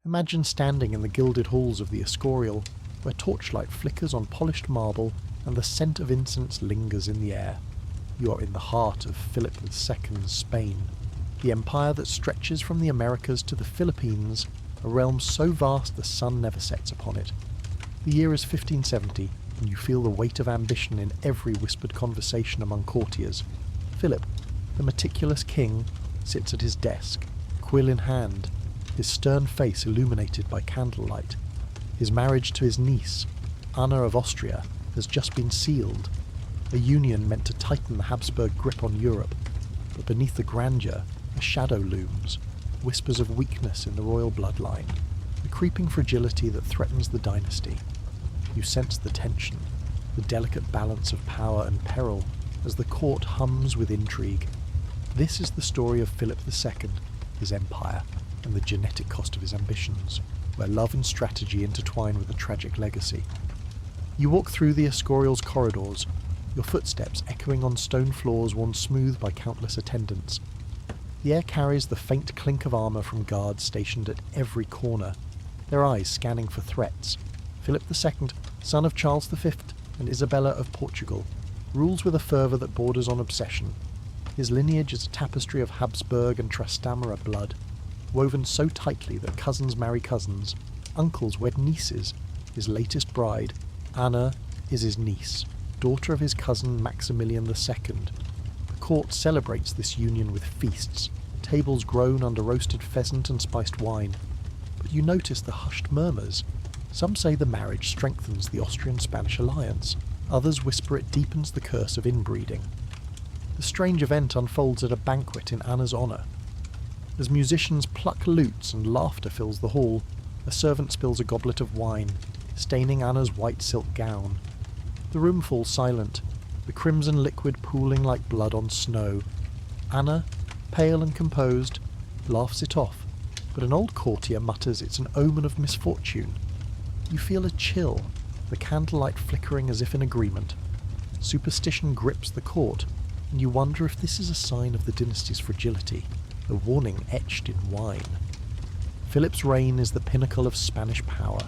Imagine standing in the gilded halls of the Escorial, where torchlight flickers on polished marble and the scent of incense lingers in the air. You are in the heart of Philip II's Spain, the empire that stretches from the Americas to the Philippines, a realm so vast the sun never sets upon it. The year is 1570, and you feel the weight of ambition in every whispered conversation among courtiers. Philip, the meticulous king, sits at his desk, quill in hand, his stern face illuminated by candlelight. His marriage to his niece, Anna of Austria, has just been sealed, a union meant to tighten the Habsburg grip on Europe, but beneath the grandeur, a shadow looms, whispers of weakness in the royal bloodline, the creeping fragility that threatens the dynasty. You sense the tension, the delicate balance of power and peril, as the court hums with intrigue. This is the story of Philip II, his empire, and the genetic cost of his ambitions, where love and strategy intertwine with a tragic legacy. You walk through the Escorial's corridors, your footsteps echoing on stone floors worn smooth by countless attendants. The air carries the faint clink of armour from guards stationed at every corner, their eyes scanning for threats. Philip II, son of Charles V and Isabella of Portugal, rules with a fervour that borders on obsession. His lineage is a tapestry of Habsburg and Trastamara blood, woven so tightly that cousins marry cousins, uncles wed nieces. His latest bride, Anna, is his niece, daughter of his cousin Maximilian II. The court celebrates this union with feasts, tables groan under roasted pheasant and spiced wine. But you notice the hushed murmurs. Some say the marriage strengthens the Austrian-Spanish alliance, others whisper it deepens the curse of inbreeding. The strange event unfolds at a banquet in Anna's honour. As musicians pluck lutes and laughter fills the hall, a servant spills a goblet of wine, staining Anna's white silk gown. The room falls silent, the crimson liquid pooling like blood on snow. Anna, pale and composed, laughs it off, but an old courtier mutters it's an omen of misfortune. You feel a chill, the candlelight flickering as if in agreement. Superstition grips the court, and you wonder if this is a sign of the dynasty's fragility, a warning etched in wine. Philip's reign is the pinnacle of Spanish power.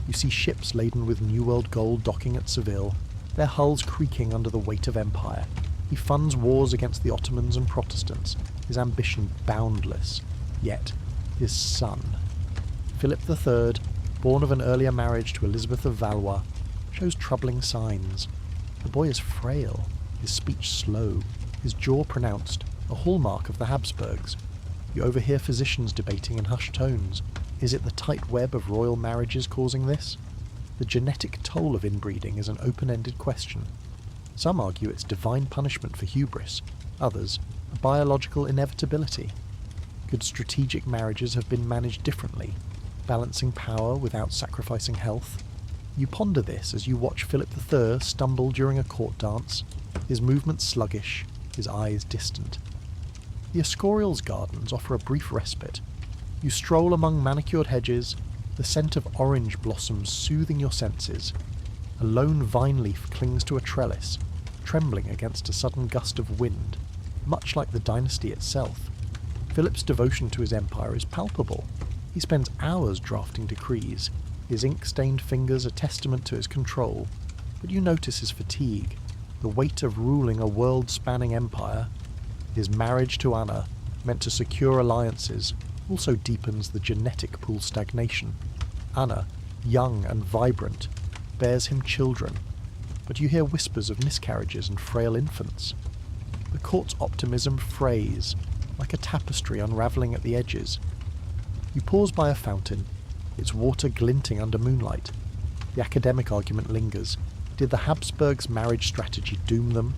You see ships laden with New World gold docking at Seville, their hulls creaking under the weight of empire. He funds wars against the Ottomans and Protestants, his ambition boundless. Yet, his son, Philip III, born of an earlier marriage to Elizabeth of Valois, shows troubling signs. The boy is frail, his speech slow, his jaw pronounced, a hallmark of the Habsburgs. You overhear physicians debating in hushed tones. Is it the tight web of royal marriages causing this? The genetic toll of inbreeding is an open-ended question. Some argue it's divine punishment for hubris, others, a biological inevitability. Could strategic marriages have been managed differently, balancing power without sacrificing health? You ponder this as you watch Philip III stumble during a court dance, his movements sluggish, his eyes distant. The Escorial's gardens offer a brief respite. You stroll among manicured hedges, the scent of orange blossoms soothing your senses. A lone vine leaf clings to a trellis, trembling against a sudden gust of wind, much like the dynasty itself. Philip's devotion to his empire is palpable. He spends hours drafting decrees, his ink-stained fingers a testament to his control, but you notice his fatigue, the weight of ruling a world-spanning empire. His marriage to Anna, meant to secure alliances, also deepens the genetic pool stagnation. Anna, young and vibrant, bears him children, but you hear whispers of miscarriages and frail infants. The court's optimism frays, like a tapestry unravelling at the edges. You pause by a fountain, its water glinting under moonlight. The academic argument lingers. Did the Habsburgs' marriage strategy doom them?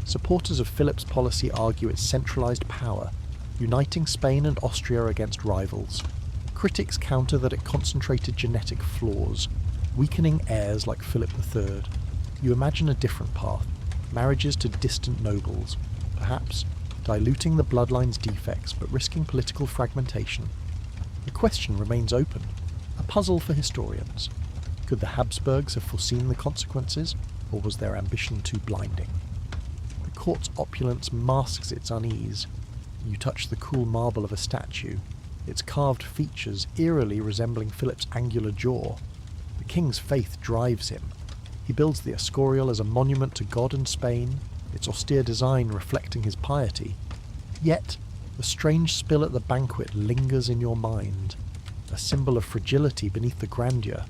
Supporters of Philip's policy argue its centralised power, uniting Spain and Austria against rivals. Critics counter that it concentrated genetic flaws, weakening heirs like Philip III. You imagine a different path, marriages to distant nobles, perhaps diluting the bloodline's defects but risking political fragmentation. The question remains open, a puzzle for historians. Could the Habsburgs have foreseen the consequences, or was their ambition too blinding? The court's opulence masks its unease. You touch the cool marble of a statue. its carved features eerily resembling Philip's angular jaw. The king's faith drives him. He builds the Escorial as a monument to God and Spain, its austere design reflecting his piety. Yet, the strange spill at the banquet lingers in your mind, a symbol of fragility beneath the grandeur.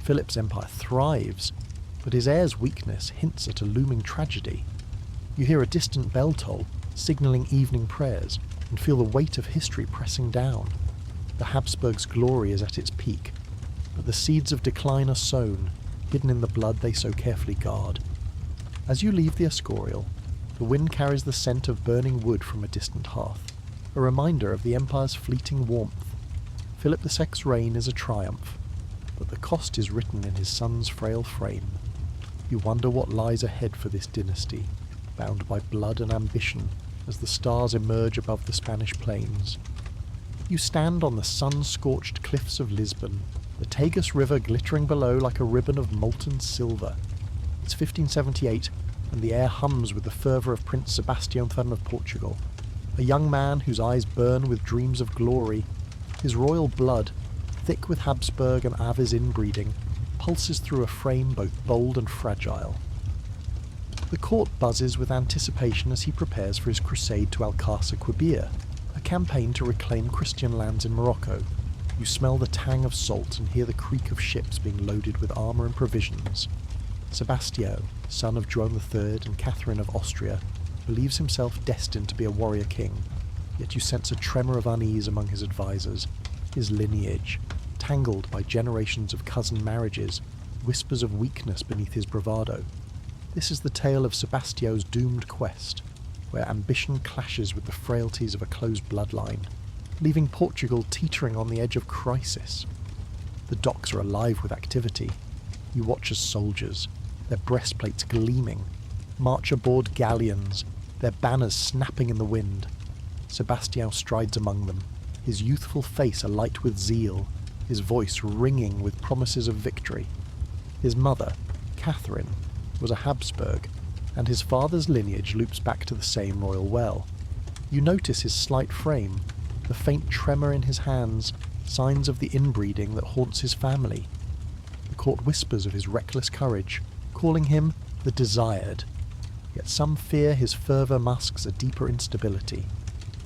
Philip's empire thrives, but his heir's weakness hints at a looming tragedy. You hear a distant bell toll, signalling evening prayers, and feel the weight of history pressing down. The Habsburgs' glory is at its peak, but the seeds of decline are sown, hidden in the blood they so carefully guard. As you leave the Escorial, the wind carries the scent of burning wood from a distant hearth, a reminder of the Empire's fleeting warmth. Philip II's reign is a triumph, but the cost is written in his son's frail frame. You wonder what lies ahead for this dynasty, bound by blood and ambition, as the stars emerge above the Spanish plains. You stand on the sun-scorched cliffs of Lisbon, the Tagus River glittering below like a ribbon of molten silver. It's 1578, and the air hums with the fervour of Prince Sebastian of Portugal, a young man whose eyes burn with dreams of glory. His royal blood, thick with Habsburg and Avi's inbreeding, pulses through a frame both bold and fragile. The court buzzes with anticipation as he prepares for his crusade to Alcázar Quibir, a campaign to reclaim Christian lands in Morocco. You smell the tang of salt and hear the creak of ships being loaded with armour and provisions. Sebastião, son of Joan III and Catherine of Austria, believes himself destined to be a warrior king, yet you sense a tremor of unease among his advisors. His lineage, tangled by generations of cousin marriages, whispers of weakness beneath his bravado. This is the tale of Sebastião's doomed quest, where ambition clashes with the frailties of a close bloodline, leaving Portugal teetering on the edge of crisis. The docks are alive with activity. You watch as soldiers, their breastplates gleaming, march aboard galleons, their banners snapping in the wind. Sebastião strides among them, his youthful face alight with zeal, his voice ringing with promises of victory. His mother, Catherine, was a Habsburg, and his father's lineage loops back to the same royal well. You notice his slight frame, the faint tremor in his hands, signs of the inbreeding that haunts his family. The court whispers of his reckless courage, calling him the Desired, yet some fear his fervour masks a deeper instability.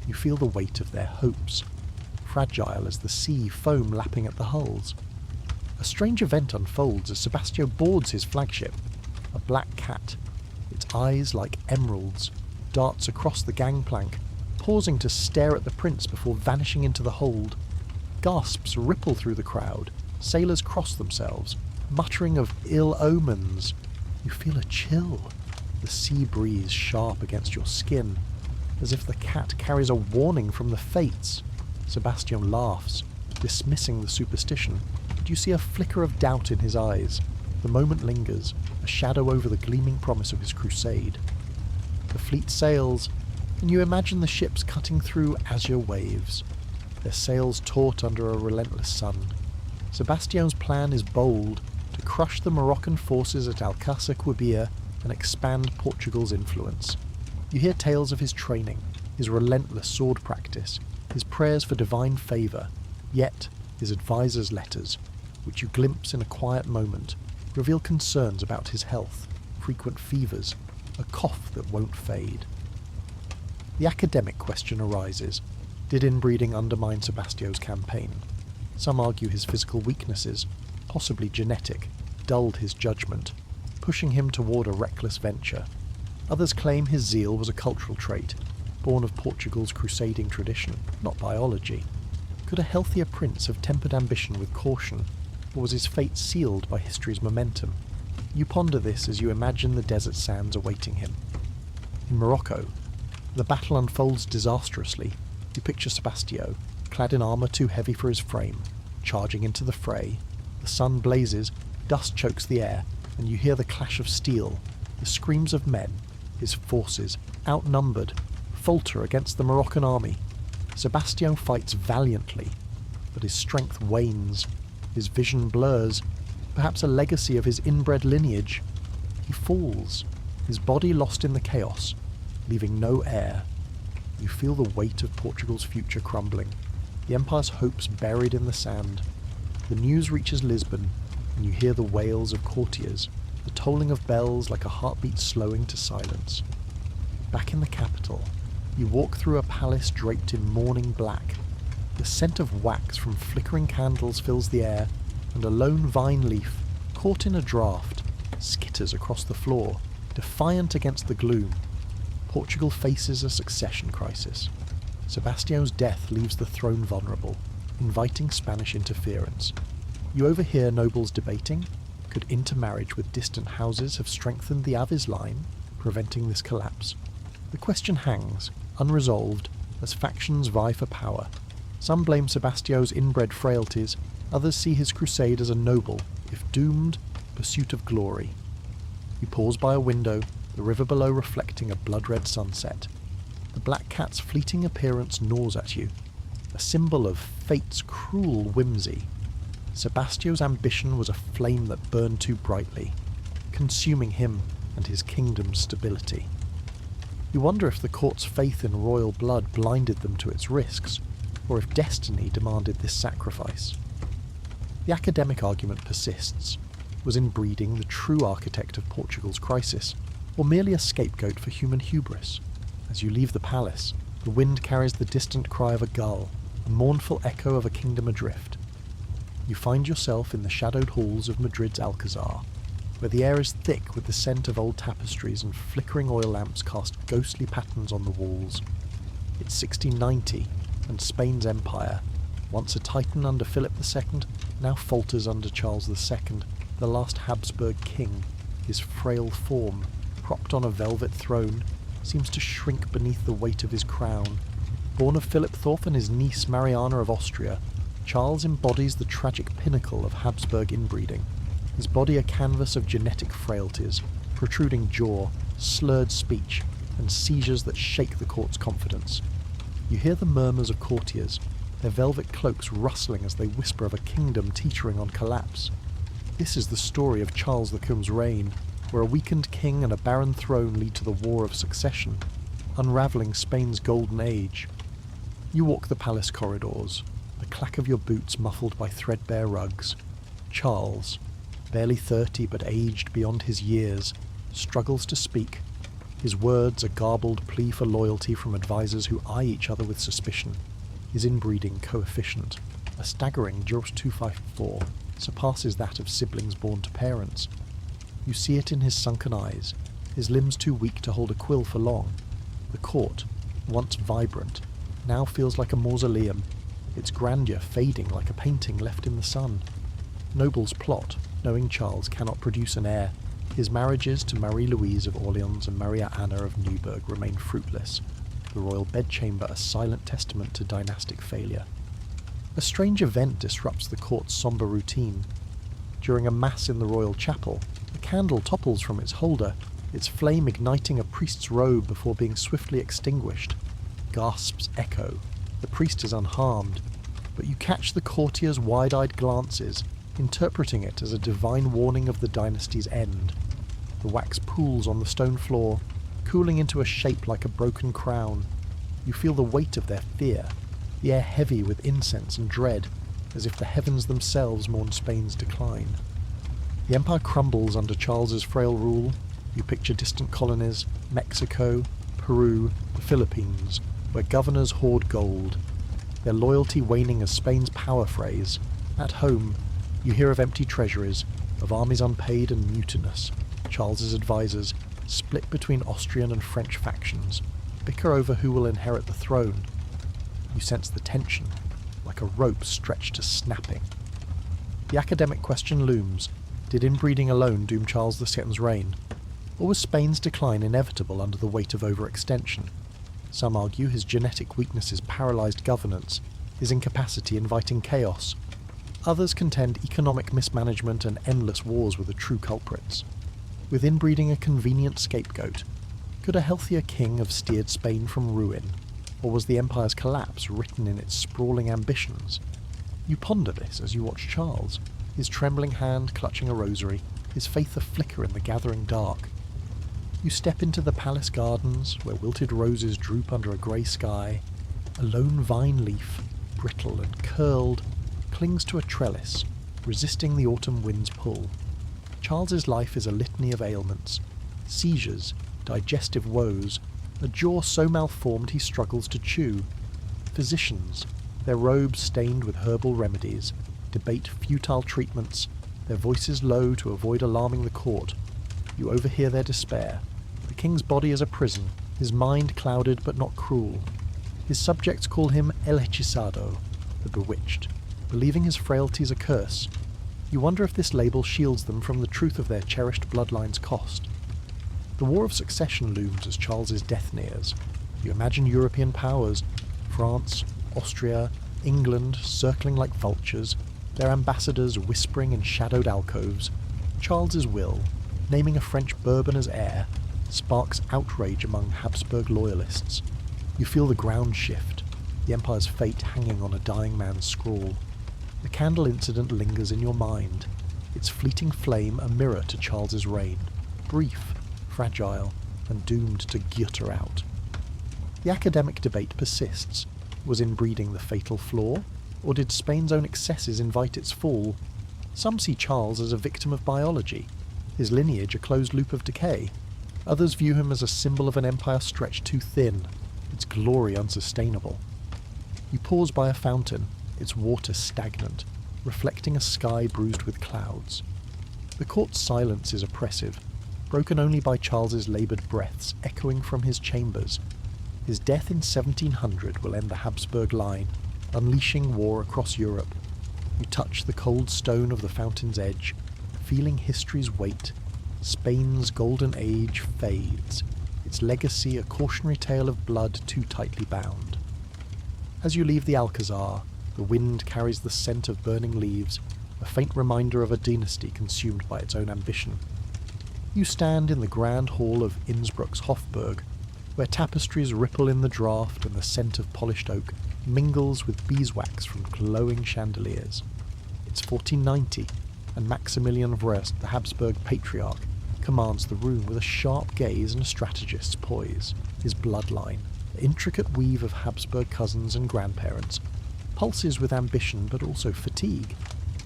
You feel the weight of their hopes, fragile as the sea foam lapping at the hulls. A strange event unfolds as Sebastião boards his flagship. A black cat, its eyes like emeralds, darts across the gangplank, pausing to stare at the prince before vanishing into the hold. Gasps ripple through the crowd, sailors cross themselves, muttering of ill omens. You feel a chill, the sea breeze sharp against your skin, as if the cat carries a warning from the fates. Sebastião laughs, dismissing the superstition, but you see a flicker of doubt in his eyes. The moment lingers, a shadow over the gleaming promise of his crusade. The fleet sails, and you imagine the ships cutting through azure waves, their sails taut under a relentless sun. Sebastião's plan is bold, to crush the Moroccan forces at Alcázar Quibir and expand Portugal's influence. You hear tales of his training, his relentless sword practice, his prayers for divine favour, yet his advisors' letters, which you glimpse in a quiet moment, reveal concerns about his health, frequent fevers, a cough that won't fade. The academic question arises. Did inbreeding undermine Sebastião's campaign? Some argue his physical weaknesses, possibly genetic, dulled his judgment, pushing him toward a reckless venture. Others claim his zeal was a cultural trait, born of Portugal's crusading tradition, not biology. Could a healthier prince have tempered ambition with caution, or was his fate sealed by history's momentum? You ponder this as you imagine the desert sands awaiting him. In Morocco, the battle unfolds disastrously. You picture Sebastião, clad in armour too heavy for his frame, charging into the fray. The sun blazes, dust chokes the air, and you hear the clash of steel, the screams of men, his forces, outnumbered, falter against the Moroccan army. Sebastião fights valiantly, but his strength wanes. His vision blurs, perhaps a legacy of his inbred lineage. He falls, his body lost in the chaos, leaving no heir. You feel the weight of Portugal's future crumbling. the Empire's hopes buried in the sand. The news reaches Lisbon, and you hear the wails of courtiers, the tolling of bells like a heartbeat slowing to silence. Back in the capital, you walk through a palace draped in mourning black. The scent of wax from flickering candles fills the air, and a lone vine leaf, caught in a draught, skitters across the floor, defiant against the gloom. Portugal faces a succession crisis. Sebastião's death leaves the throne vulnerable, inviting Spanish interference. You overhear nobles debating, could intermarriage with distant houses have strengthened the Avis line, preventing this collapse? The question hangs, unresolved, as factions vie for power. Some blame Sebastião's inbred frailties, others see his crusade as a noble, if doomed, pursuit of glory. You pause by a window, the river below reflecting a blood-red sunset. The black cat's fleeting appearance gnaws at you, a symbol of fate's cruel whimsy. Sebastião's ambition was a flame that burned too brightly, consuming him and his kingdom's stability. You wonder if the court's faith in royal blood blinded them to its risks, or if destiny demanded this sacrifice. The academic argument persists. Was Inbreeding the true architect of Portugal's crisis, or merely a scapegoat for human hubris? As you leave the palace, the wind carries the distant cry of a gull, a mournful echo of a kingdom adrift. You find yourself in the shadowed halls of Madrid's Alcazar, where the air is thick with the scent of old tapestries and flickering oil lamps cast ghostly patterns on the walls. It's 1690, and Spain's empire, once a titan under Philip II, now falters under Charles II, the last Habsburg king. His frail form, propped on a velvet throne, seems to shrink beneath the weight of his crown. Born of Philip Thorp and his niece Mariana of Austria, Charles embodies the tragic pinnacle of Habsburg inbreeding. His body a canvas of genetic frailties, protruding jaw, slurred speech, and seizures that shake the court's confidence. You hear the murmurs of courtiers, their velvet cloaks rustling as they whisper of a kingdom teetering on collapse. This is the story of Charles the Quim's reign, where a weakened king and a barren throne lead to the War of Succession, unravelling Spain's golden age. You walk the palace corridors, the clack of your boots muffled by threadbare rugs. Charles, barely 30 but aged beyond his years, struggles to speak. His words a garbled plea for loyalty from advisers who eye each other with suspicion. His inbreeding coefficient, a staggering 0.254, surpasses that of siblings born to parents. You see it in his sunken eyes, his limbs too weak to hold a quill for long. The court, once vibrant, now feels like a mausoleum, its grandeur fading like a painting left in the sun. Nobles plot, knowing Charles cannot produce an heir. His marriages to Marie-Louise of Orleans and Maria Anna of Neuburg remain fruitless, the royal bedchamber a silent testament to dynastic failure. A strange event disrupts the court's sombre routine. During a mass in the royal chapel, a candle topples from its holder, its flame igniting a priest's robe before being swiftly extinguished. Gasps echo. The priest is unharmed, but you catch the courtiers' wide-eyed glances, interpreting it as a divine warning of the dynasty's end. The wax pools on the stone floor, cooling into a shape like a broken crown. You feel the weight of their fear, the air heavy with incense and dread, as if the heavens themselves mourn Spain's decline. The empire crumbles under Charles's frail rule. You picture distant colonies, Mexico, Peru, the Philippines, where governors hoard gold, their loyalty waning as Spain's power phrase. At home, you hear of empty treasuries, of armies unpaid and mutinous. Charles's advisers, split between Austrian and French factions, bicker over who will inherit the throne. You sense the tension, like a rope stretched to snapping. The academic question looms: did inbreeding alone doom Charles II's reign? Or was Spain's decline inevitable under the weight of overextension? Some argue his genetic weaknesses paralysed governance, his incapacity inviting chaos. Others contend economic mismanagement and endless wars were the true culprits. With inbreeding a convenient scapegoat, could a healthier king have steered Spain from ruin? Or was the empire's collapse written in its sprawling ambitions? You ponder this as you watch Charles, his trembling hand clutching a rosary, his faith aflicker in the gathering dark. You step into the palace gardens, where wilted roses droop under a grey sky. A lone vine leaf, brittle and curled, clings to a trellis, resisting the autumn wind's pull. Charles's life is a litany of ailments, seizures, digestive woes, a jaw so malformed he struggles to chew. Physicians, their robes stained with herbal remedies, debate futile treatments, their voices low to avoid alarming the court. You overhear their despair. The king's body is a prison, his mind clouded but not cruel. His subjects call him El Hechizado, the bewitched, believing his frailties a curse. You wonder if this label shields them from the truth of their cherished bloodline's cost. The War of Succession looms as Charles's death nears. You imagine European powers, France, Austria, England, circling like vultures, their ambassadors whispering in shadowed alcoves. Charles's will, naming a French Bourbon as heir, sparks outrage among Habsburg loyalists. You feel the ground shift, the empire's fate hanging on a dying man's scrawl. The candle incident lingers in your mind, its fleeting flame a mirror to Charles's reign, brief, fragile, and doomed to gutter out. The academic debate persists. Was inbreeding the fatal flaw, or did Spain's own excesses invite its fall? Some see Charles as a victim of biology, his lineage a closed loop of decay. Others view him as a symbol of an empire stretched too thin, its glory unsustainable. You pause by a fountain, its water stagnant, reflecting a sky bruised with clouds. The court's silence is oppressive, broken only by Charles's laboured breaths echoing from his chambers. His death in 1700 will end the Habsburg line, unleashing war across Europe. You touch the cold stone of the fountain's edge, feeling history's weight. Spain's golden age fades, its legacy a cautionary tale of blood too tightly bound. As you leave the Alcazar, the wind carries the scent of burning leaves, a faint reminder of a dynasty consumed by its own ambition. You stand in the grand hall of Innsbruck's Hofburg, where tapestries ripple in the draught and the scent of polished oak mingles with beeswax from glowing chandeliers. It's 1490, and Maximilian Wrest, the Habsburg patriarch, commands the room with a sharp gaze and a strategist's poise. His bloodline, the intricate weave of Habsburg cousins and grandparents, pulses with ambition but also fatigue,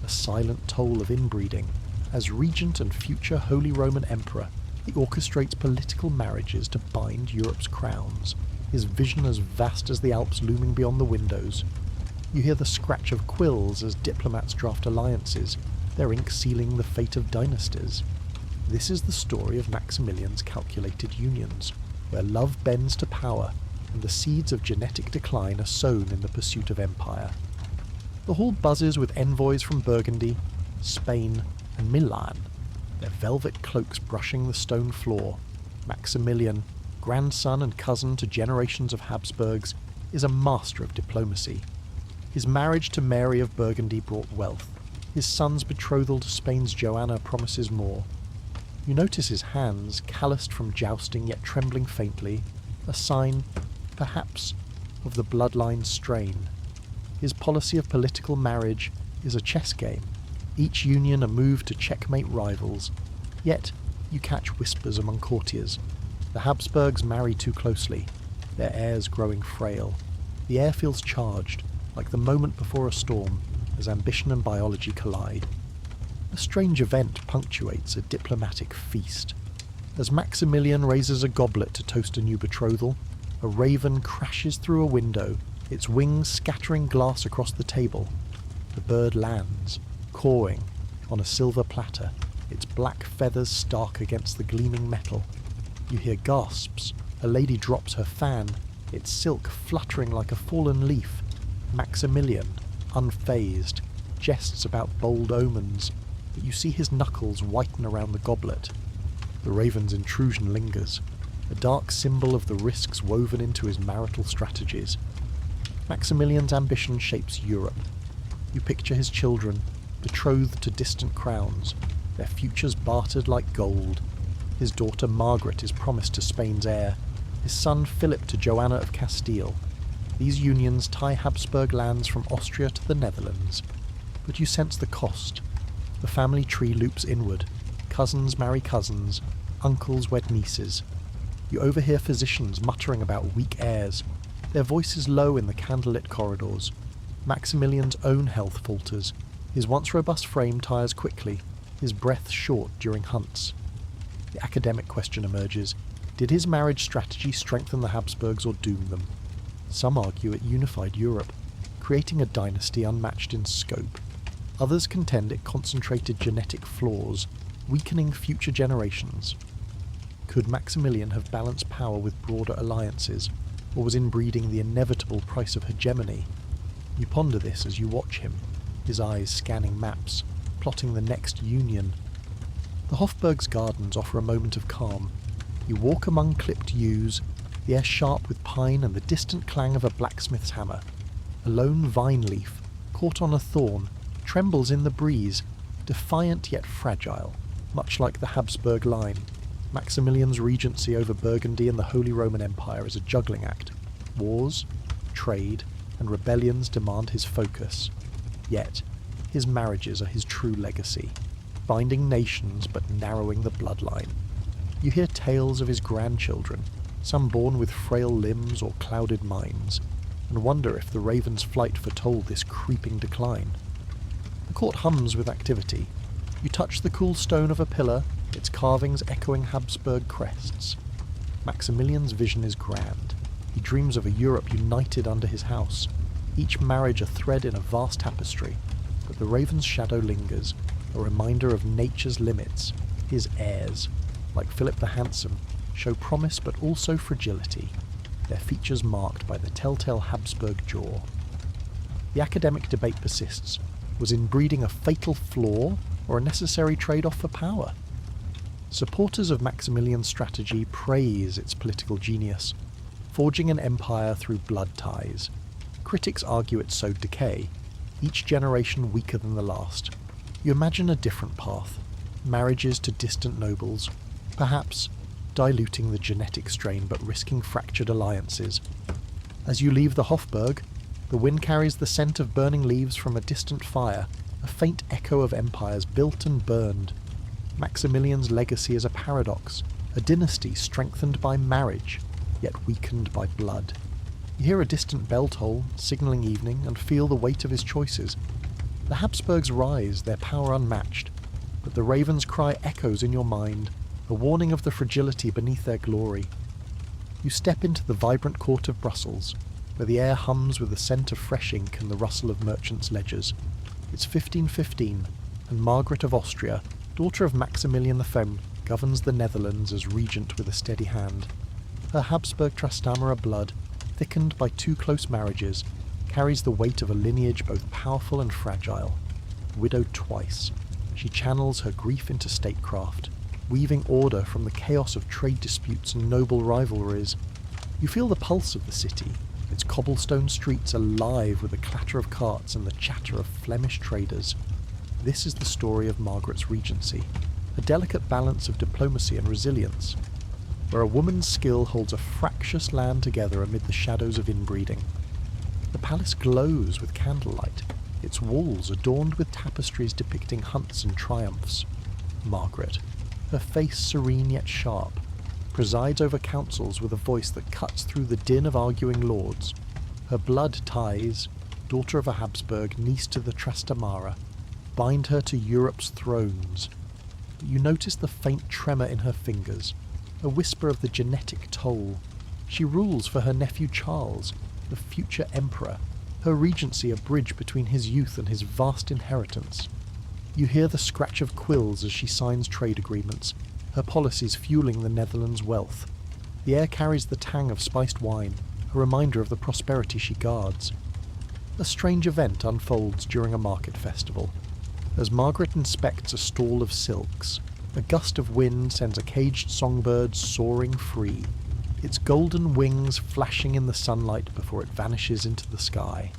a silent toll of inbreeding. As regent and future Holy Roman Emperor, he orchestrates political marriages to bind Europe's crowns, his vision as vast as the Alps looming beyond the windows. You hear the scratch of quills as diplomats draft alliances, their ink sealing the fate of dynasties. This is the story of Maximilian's calculated unions, where love bends to power and the seeds of genetic decline are sown in the pursuit of empire. The hall buzzes with envoys from Burgundy, Spain, and Milan, their velvet cloaks brushing the stone floor. Maximilian, grandson and cousin to generations of Habsburgs, is a master of diplomacy. His marriage to Mary of Burgundy brought wealth. His son's betrothal to Spain's Joanna promises more. You notice his hands, calloused from jousting yet trembling faintly, a sign, perhaps, of the bloodline strain. His policy of political marriage is a chess game, each union a move to checkmate rivals. Yet, you catch whispers among courtiers. The Habsburgs marry too closely, their heirs growing frail. The air feels charged, like the moment before a storm, as ambition and biology collide. A strange event punctuates a diplomatic feast. As Maximilian raises a goblet to toast a new betrothal, a raven crashes through a window, its wings scattering glass across the table. The bird lands, cawing, on a silver platter, its black feathers stark against the gleaming metal. You hear gasps. A lady drops her fan, its silk fluttering like a fallen leaf. Maximilian, unfazed, jests about bold omens, but you see his knuckles whiten around the goblet. The raven's intrusion lingers, a dark symbol of the risks woven into his marital strategies. Maximilian's ambition shapes Europe. You picture his children, betrothed to distant crowns, their futures bartered like gold. His daughter Margaret is promised to Spain's heir, his son Philip to Joanna of Castile. These unions tie Habsburg lands from Austria to the Netherlands. But you sense the cost. The family tree loops inward. Cousins marry cousins, uncles wed nieces. You overhear physicians muttering about weak heirs, their voices low in the candlelit corridors. Maximilian's own health falters. His once robust frame tires quickly, his breath short during hunts. The academic question emerges. Did his marriage strategy strengthen the Habsburgs or doom them? Some argue it unified Europe, creating a dynasty unmatched in scope. Others contend it concentrated genetic flaws, weakening future generations. Could Maximilian have balanced power with broader alliances, or was inbreeding the inevitable price of hegemony? You ponder this as you watch him, his eyes scanning maps, plotting the next union. The Hofburg's gardens offer a moment of calm. You walk among clipped yews, the air sharp with pine and the distant clang of a blacksmith's hammer. A lone vine leaf, caught on a thorn, trembles in the breeze, defiant yet fragile, much like the Habsburg line. Maximilian's regency over Burgundy and the Holy Roman Empire is a juggling act. Wars, trade, and rebellions demand his focus. Yet, his marriages are his true legacy, binding nations but narrowing the bloodline. You hear tales of his grandchildren, some born with frail limbs or clouded minds, and wonder if the raven's flight foretold this creeping decline. The court hums with activity. You touch the cool stone of a pillar, its carvings echoing Habsburg crests. Maximilian's vision is grand. He dreams of a Europe united under his house, each marriage a thread in a vast tapestry, but the raven's shadow lingers, a reminder of nature's limits. His heirs, like Philip the Handsome, show promise but also fragility, their features marked by the telltale Habsburg jaw. The academic debate persists. Was inbreeding a fatal flaw or a necessary trade-off for power? Supporters of Maximilian's strategy praise its political genius, forging an empire through blood ties. Critics argue it sowed decay, each generation weaker than the last. You imagine a different path, marriages to distant nobles, perhaps diluting the genetic strain but risking fractured alliances. As you leave the Hofburg, the wind carries the scent of burning leaves from a distant fire, a faint echo of empires built and burned. Maximilian's legacy is a paradox, a dynasty strengthened by marriage, yet weakened by blood. You hear a distant bell toll, signalling evening, and feel the weight of his choices. The Habsburgs rise, their power unmatched, but the raven's cry echoes in your mind, a warning of the fragility beneath their glory. You step into the vibrant court of Brussels, where the air hums with the scent of fresh ink and the rustle of merchants' ledgers. It's 1515, and Margaret of Austria, daughter of Maximilian the Femme, governs the Netherlands as regent with a steady hand. Her Habsburg Trastamara blood, thickened by 2 close marriages, carries the weight of a lineage both powerful and fragile. Widowed twice, she channels her grief into statecraft, weaving order from the chaos of trade disputes and noble rivalries. You feel the pulse of the city, its cobblestone streets alive with the clatter of carts and the chatter of Flemish traders. This is the story of Margaret's regency, a delicate balance of diplomacy and resilience, where a woman's skill holds a fractious land together amid the shadows of inbreeding. The palace glows with candlelight, its walls adorned with tapestries depicting hunts and triumphs. Margaret, her face serene yet sharp, presides over councils with a voice that cuts through the din of arguing lords. Her blood ties, daughter of a Habsburg, niece to the Trastamara, bind her to Europe's thrones. But you notice the faint tremor in her fingers, a whisper of the genetic toll. She rules for her nephew Charles, the future emperor, her regency a bridge between his youth and his vast inheritance. You hear the scratch of quills as she signs trade agreements, her policies fueling the Netherlands' wealth. The air carries the tang of spiced wine, a reminder of the prosperity she guards. A strange event unfolds during a market festival. As Margaret inspects a stall of silks, a gust of wind sends a caged songbird soaring free, its golden wings flashing in the sunlight before it vanishes into the sky.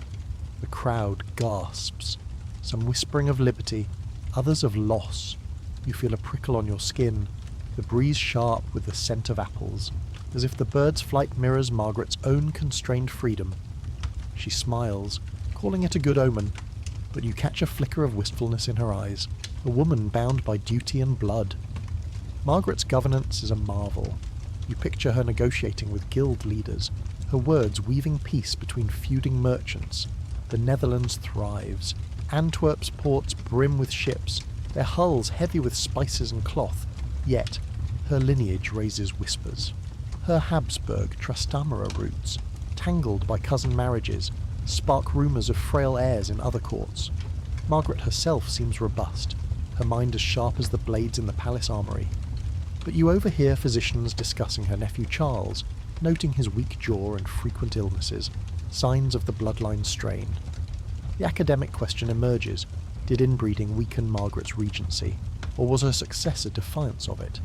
The crowd gasps, some whispering of liberty, others of loss. You feel a prickle on your skin, the breeze sharp with the scent of apples, as if the bird's flight mirrors Margaret's own constrained freedom. She smiles, calling it a good omen, but you catch a flicker of wistfulness in her eyes, a woman bound by duty and blood. Margaret's governance is a marvel. You picture her negotiating with guild leaders, her words weaving peace between feuding merchants. the Netherlands thrives. Antwerp's ports brim with ships, their hulls heavy with spices and cloth, yet her lineage raises whispers. Her Habsburg Trastamara roots, tangled by cousin marriages, spark rumours of frail heirs in other courts. Margaret herself seems robust, her mind as sharp as the blades in the palace armoury. But you overhear physicians discussing her nephew Charles, noting his weak jaw and frequent illnesses, signs of the bloodline strain. The academic question emerges: did inbreeding weaken Margaret's regency, or was her success a defiance of it?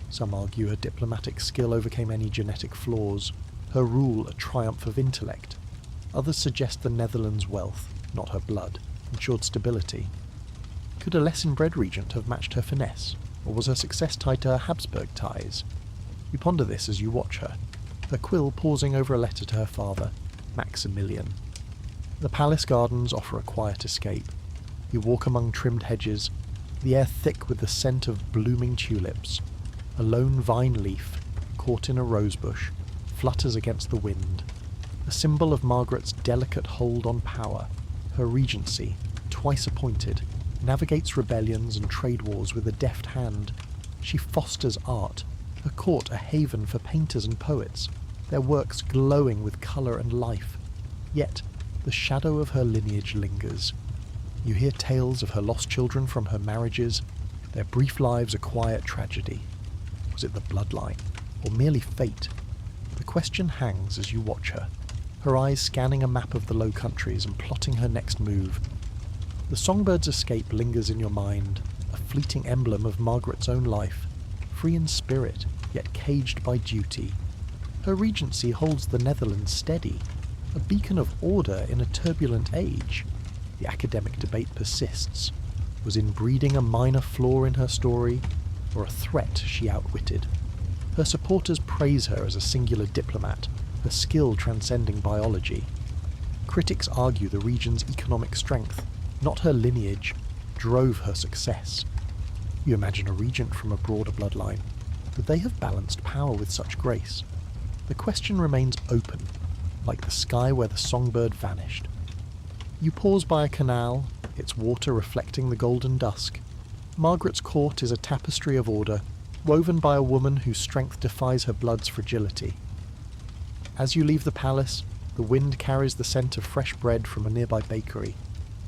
Some argue her diplomatic skill overcame any genetic flaws, her rule a triumph of intellect. Others suggest the Netherlands' wealth, not her blood, ensured stability. Could a less-inbred regent have matched her finesse, or was her success tied to her Habsburg ties? You ponder this as you watch her, her quill pausing over a letter to her father, Maximilian. The palace gardens offer a quiet escape. You walk among trimmed hedges, the air thick with the scent of blooming tulips. A lone vine leaf, caught in a rosebush, flutters against the wind, a symbol of Margaret's delicate hold on power. Her regency, twice appointed, navigates rebellions and trade wars with a deft hand. She fosters art, her court a haven for painters and poets, their works glowing with colour and life. Yet the shadow of her lineage lingers. You hear tales of her lost children from her marriages, their brief lives a quiet tragedy. Was it the bloodline, or merely fate? The question hangs as you watch her, her eyes scanning a map of the Low Countries and plotting her next move. The songbird's escape lingers in your mind, a fleeting emblem of Margaret's own life, free in spirit, yet caged by duty. Her regency holds the Netherlands steady, a beacon of order in a turbulent age. The academic debate persists. Was inbreeding a minor flaw in her story, or a threat she outwitted? Her supporters praise her as a singular diplomat, her skill transcending biology. Critics argue the region's economic strength, not her lineage, drove her success. You imagine a regent from a broader bloodline. Would they have balanced power with such grace? The question remains open, like the sky where the songbird vanished. You pause by a canal, its water reflecting the golden dusk. Margaret's court is a tapestry of order, woven by a woman whose strength defies her blood's fragility. As you leave the palace, the wind carries the scent of fresh bread from a nearby bakery,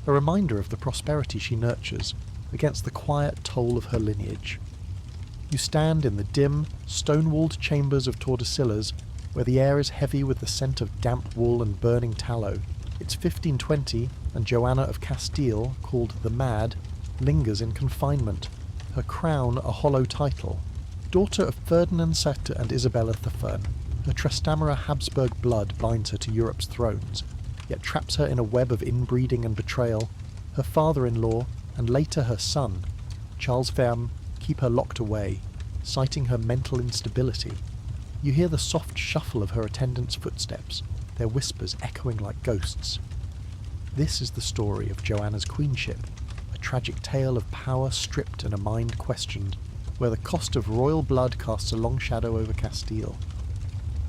a reminder of the prosperity she nurtures against the quiet toll of her lineage. You stand in the dim, stone-walled chambers of Tordesillas, where the air is heavy with the scent of damp wool and burning tallow. It's 1520, and Joanna of Castile, called the Mad, lingers in confinement, her crown a hollow title. Daughter of Ferdinand Sachte and Isabella Thefern, her Trastamara Habsburg blood binds her to Europe's thrones, yet traps her in a web of inbreeding and betrayal. Her father-in-law, and later her son, Charles Ferme, keep her locked away, citing her mental instability. You hear the soft shuffle of her attendants' footsteps, their whispers echoing like ghosts. This is the story of Joanna's queenship, a tragic tale of power stripped and a mind questioned, where the cost of royal blood casts a long shadow over Castile.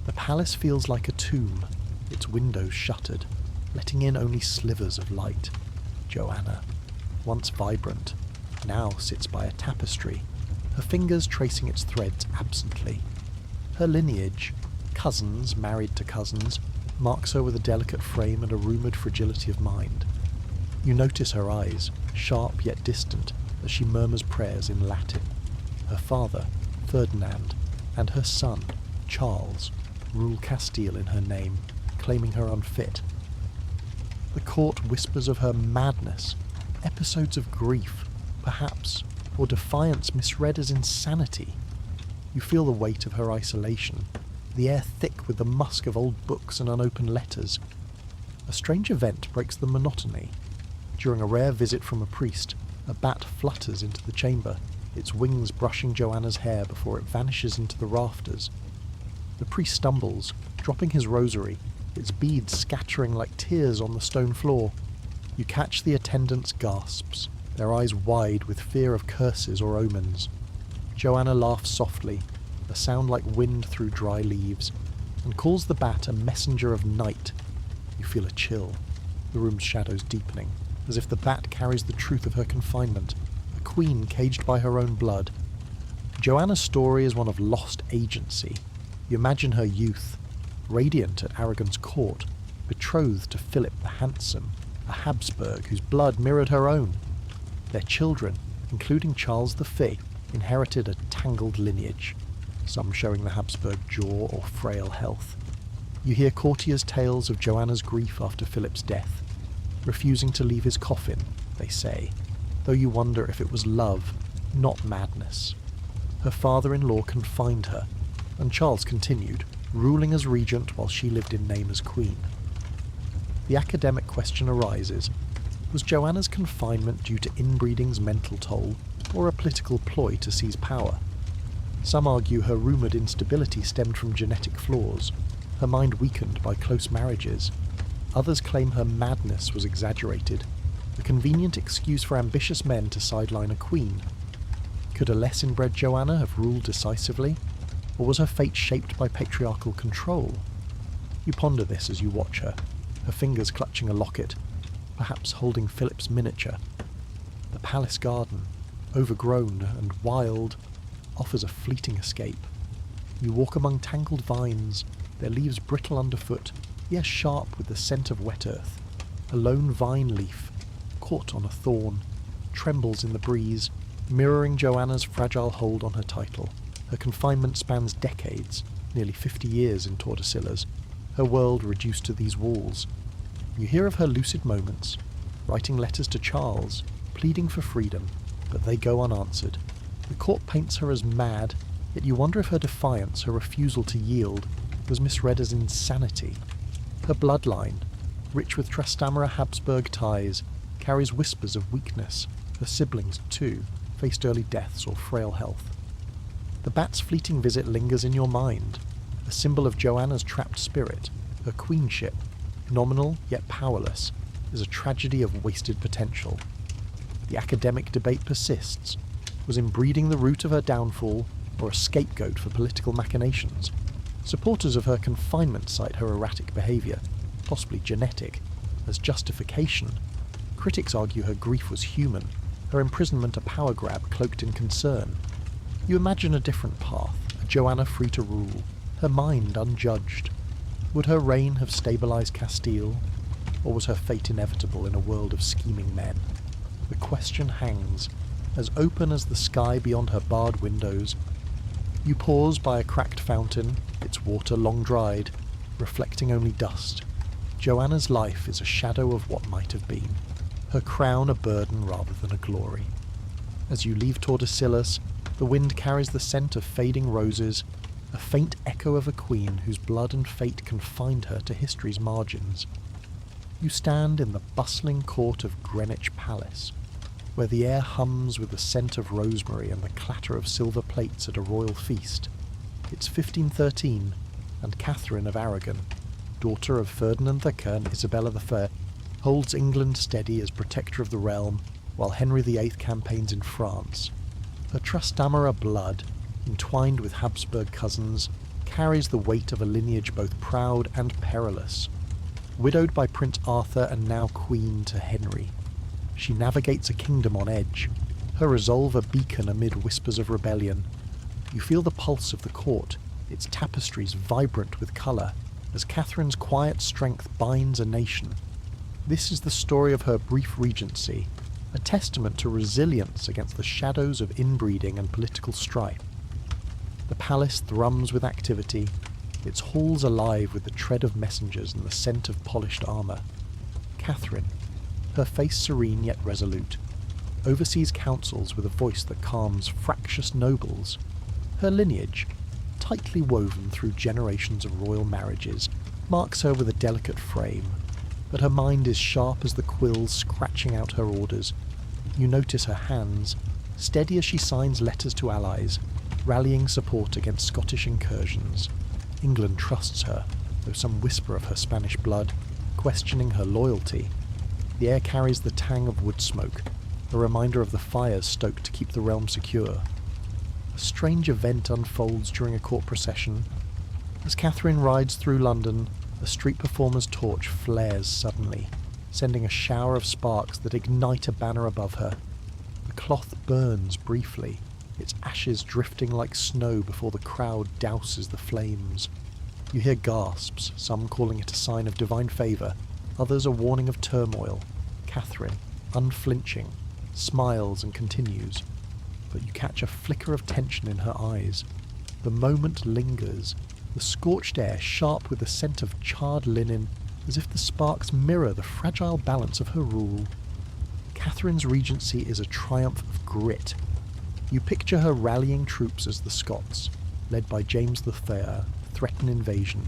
The palace feels like a tomb, its windows shuttered, letting in only slivers of light. Joanna, once vibrant, now sits by a tapestry, her fingers tracing its threads absently. Her lineage, cousins married to cousins, marks her with a delicate frame and a rumoured fragility of mind. You notice her eyes, sharp yet distant, as she murmurs prayers in Latin. Her father, Ferdinand, and her son, Charles, rule Castile in her name, claiming her unfit. The court whispers of her madness, episodes of grief, perhaps, or defiance misread as insanity. You feel the weight of her isolation, the air thick with the musk of old books and unopened letters. A strange event breaks the monotony. During a rare visit from a priest, a bat flutters into the chamber, its wings brushing Joanna's hair before it vanishes into the rafters. The priest stumbles, dropping his rosary, its beads scattering like tears on the stone floor. You catch the attendants' gasps, their eyes wide with fear of curses or omens. Joanna laughs softly, a sound like wind through dry leaves, and calls the bat a messenger of night. You feel a chill. the room's shadows deepening, as if the bat carries the truth of her confinement, a queen caged by her own blood. Joanna's story is one of lost agency. You imagine her youth, radiant at Aragon's court, betrothed to Philip the Handsome, a Habsburg whose blood mirrored her own. Their children, including Charles V, inherited a tangled lineage, some showing the Habsburg jaw or frail health. You hear courtiers' tales of Joanna's grief after Philip's death, refusing to leave his coffin, they say, though you wonder if it was love, not madness. Her father-in-law confined her, and Charles continued, ruling as regent while she lived in name as queen. The academic question arises, was Joanna's confinement due to inbreeding's mental toll, or a political ploy to seize power? Some argue her rumoured instability stemmed from genetic flaws, her mind weakened by close marriages. Others claim her madness was exaggerated, a convenient excuse for ambitious men to sideline a queen. Could a less inbred Joanna have ruled decisively, or was her fate shaped by patriarchal control? You ponder this as you watch her, her fingers clutching a locket, perhaps holding Philip's miniature. The palace garden, overgrown and wild, offers a fleeting escape. You walk among tangled vines, their leaves brittle underfoot, yet sharp with the scent of wet earth. A lone vine leaf, caught on a thorn, trembles in the breeze, mirroring Joanna's fragile hold on her title. Her confinement spans decades, nearly 50 years in Tordesillas, her world reduced to these walls. You hear of her lucid moments, writing letters to Charles, pleading for freedom, but they go unanswered. The court paints her as mad, yet you wonder if her defiance, her refusal to yield, was misread as insanity. Her bloodline, rich with Trastamara Habsburg ties, carries whispers of weakness. Her siblings, too, faced early deaths or frail health. The bat's fleeting visit lingers in your mind, a symbol of Joanna's trapped spirit. Her queenship, nominal yet powerless, is a tragedy of wasted potential. The academic debate persists. Was inbreeding the root of her downfall, or a scapegoat for political machinations? Supporters of her confinement cite her erratic behaviour, possibly genetic, as justification. Critics argue her grief was human, her imprisonment a power grab cloaked in concern. You imagine a different path, a Joanna free to rule, her mind unjudged. Would her reign have stabilised Castile, or was her fate inevitable in a world of scheming men? The question hangs, as open as the sky beyond her barred windows. You pause by a cracked fountain, its water long dried, reflecting only dust. Joanna's life is a shadow of what might have been, her crown a burden rather than a glory. As you leave Tordesillas, the wind carries the scent of fading roses, a faint echo of a queen whose blood and fate confined her to history's margins. You stand in the bustling court of Greenwich Palace, where the air hums with the scent of rosemary and the clatter of silver plates at a royal feast. It's 1513, and Catherine of Aragon, daughter of Ferdinand the and Isabella the Fair, holds England steady as protector of the realm, while Henry VIII campaigns in France. Her Trastamara blood, entwined with Habsburg cousins, carries the weight of a lineage both proud and perilous. Widowed by Prince Arthur and now queen to Henry, she navigates a kingdom on edge, her resolve a beacon amid whispers of rebellion. You feel the pulse of the court, its tapestries vibrant with colour, as Catherine's quiet strength binds a nation. This is the story of her brief regency, a testament to resilience against the shadows of inbreeding and political strife. The palace thrums with activity, its halls alive with the tread of messengers and the scent of polished armour. Catherine, her face serene yet resolute, oversees councils with a voice that calms fractious nobles. Her lineage, tightly woven through generations of royal marriages, marks her with a delicate frame, but her mind is sharp as the quills scratching out her orders. You notice her hands, steady as she signs letters to allies, rallying support against Scottish incursions. England trusts her, though some whisper of her Spanish blood, questioning her loyalty. The air carries the tang of wood smoke, a reminder of the fires stoked to keep the realm secure. A strange event unfolds during a court procession. As Catherine rides through London, a street performer's torch flares suddenly. sending a shower of sparks that ignite a banner above her. The cloth burns briefly, its ashes drifting like snow before the crowd douses the flames. You hear gasps, some calling it a sign of divine favour, others a warning of turmoil. Catherine, unflinching, smiles and continues, but you catch a flicker of tension in her eyes. The moment lingers, the scorched air sharp with the scent of charred linen, as if the sparks mirror the fragile balance of her rule. Catherine's regency is a triumph of grit. You picture her rallying troops as the Scots, led by James III, threaten invasion.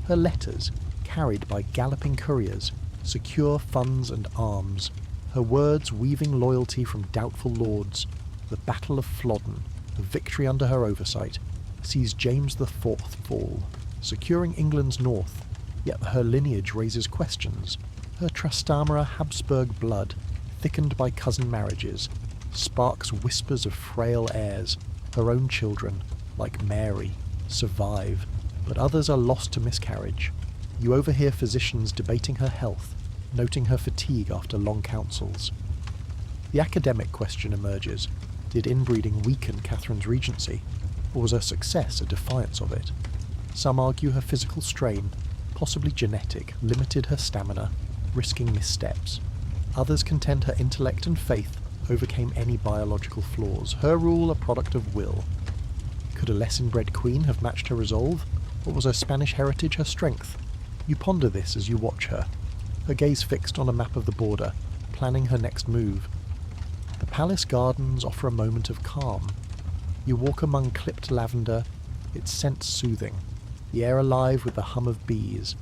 Her letters, carried by galloping couriers, secure funds and arms. Her words weaving loyalty from doubtful lords. The Battle of Flodden, a victory under her oversight, sees James IV fall, securing England's north, yet her lineage raises questions. Her Trastamara Habsburg blood, thickened by cousin marriages, sparks whispers of frail heirs. Her own children, like Mary, survive, but others are lost to miscarriage. You overhear physicians debating her health, noting her fatigue after long councils. The academic question emerges. Did inbreeding weaken Catherine's regency, or was her success a defiance of it? Some argue her physical strain, possibly genetic, limited her stamina, risking missteps. Others contend her intellect and faith overcame any biological flaws, her rule a product of will. Could a less inbred queen have matched her resolve, or was her Spanish heritage her strength? You ponder this as you watch her, her gaze fixed on a map of the border, planning her next move. The palace gardens offer a moment of calm. You walk among clipped lavender, its scent soothing, the air alive with the hum of bees.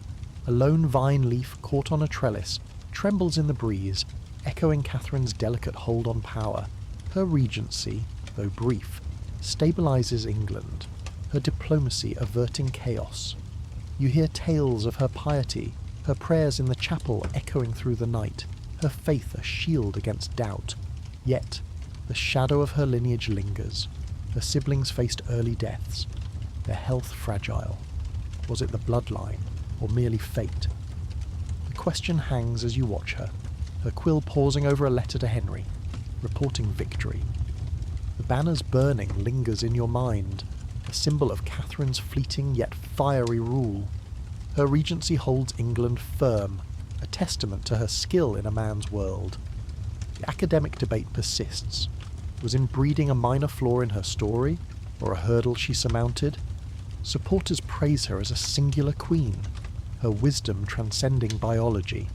A lone vine leaf caught on a trellis trembles in the breeze, echoing Catherine's delicate hold on power. Her regency, though brief, stabilizes England, her diplomacy averting chaos. You hear tales of her piety, her prayers in the chapel echoing through the night, her faith a shield against doubt. Yet, the shadow of her lineage lingers. Her siblings faced early deaths, their health fragile. Was it the bloodline, or merely fate? The question hangs as you watch her, her quill pausing over a letter to Henry, reporting victory. The banner's burning lingers in your mind, a symbol of Catherine's fleeting yet fiery rule. Her regency holds England firm, a testament to her skill in a man's world. The academic debate persists. Was inbreeding a minor flaw in her story, or a hurdle she surmounted? Supporters praise her as a singular queen, her wisdom transcending biology.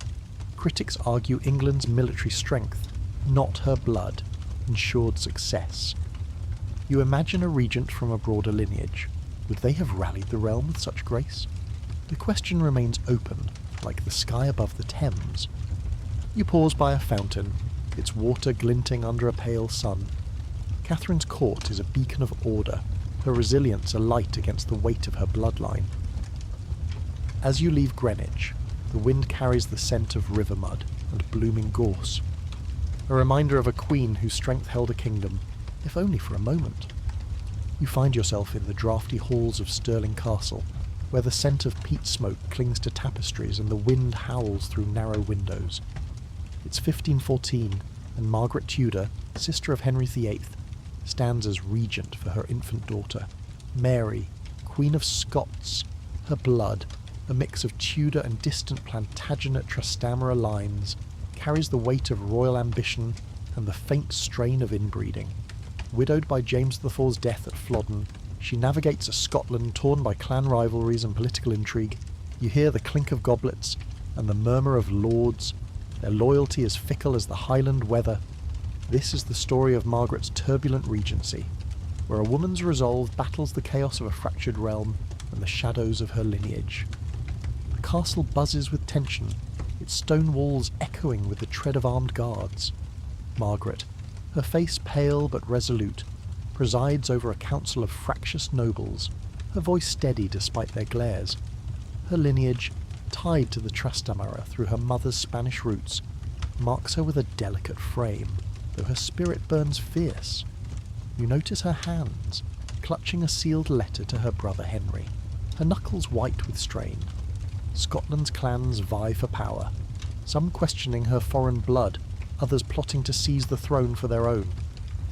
Critics argue England's military strength, not her blood, ensured success. You imagine a regent from a broader lineage. Would they have rallied the realm with such grace? The question remains open, like the sky above the Thames. You pause by a fountain, its water glinting under a pale sun. Catherine's court is a beacon of order, her resilience a light against the weight of her bloodline. As you leave Greenwich, the wind carries the scent of river mud and blooming gorse, a reminder of a queen whose strength held a kingdom, if only for a moment. You find yourself in the draughty halls of Stirling Castle, where the scent of peat smoke clings to tapestries and the wind howls through narrow windows. It's 1514, and Margaret Tudor, sister of Henry VIII, stands as regent for her infant daughter. Mary, Queen of Scots, her blood, a mix of Tudor and distant Plantagenet Trastamara lines, carries the weight of royal ambition and the faint strain of inbreeding. Widowed by James IV's death at Flodden, she navigates a Scotland torn by clan rivalries and political intrigue. You hear the clink of goblets and the murmur of lords, their loyalty as fickle as the Highland weather. This is the story of Margaret's turbulent regency, where a woman's resolve battles the chaos of a fractured realm and the shadows of her lineage. The castle buzzes with tension, its stone walls echoing with the tread of armed guards. Margaret, her face pale but resolute, presides over a council of fractious nobles, her voice steady despite their glares. Her lineage, tied to the Trastamara through her mother's Spanish roots, marks her with a delicate frame, though her spirit burns fierce. You notice her hands, clutching a sealed letter to her brother Henry, her knuckles white with strain. Scotland's clans vie for power. some questioning her foreign blood, others plotting to seize the throne for their own.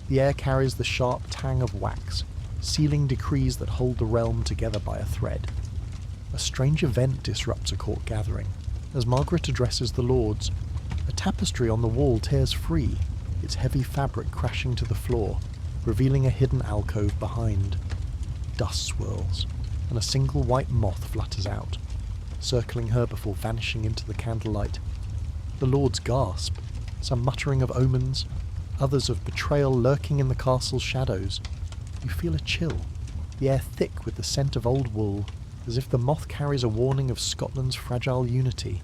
The air carries the sharp tang of wax, sealing decrees that hold the realm together by a thread. A strange event disrupts a court gathering. As Margaret addresses the lords, a tapestry on the wall tears free, its heavy fabric crashing to the floor, revealing a hidden alcove behind. Dust swirls, and a single white moth flutters out, circling her before vanishing into the candlelight. The lords gasp, some muttering of omens, others of betrayal lurking in the castle's shadows. You feel a chill, the air thick with the scent of old wool, as if the moth carries a warning of Scotland's fragile unity.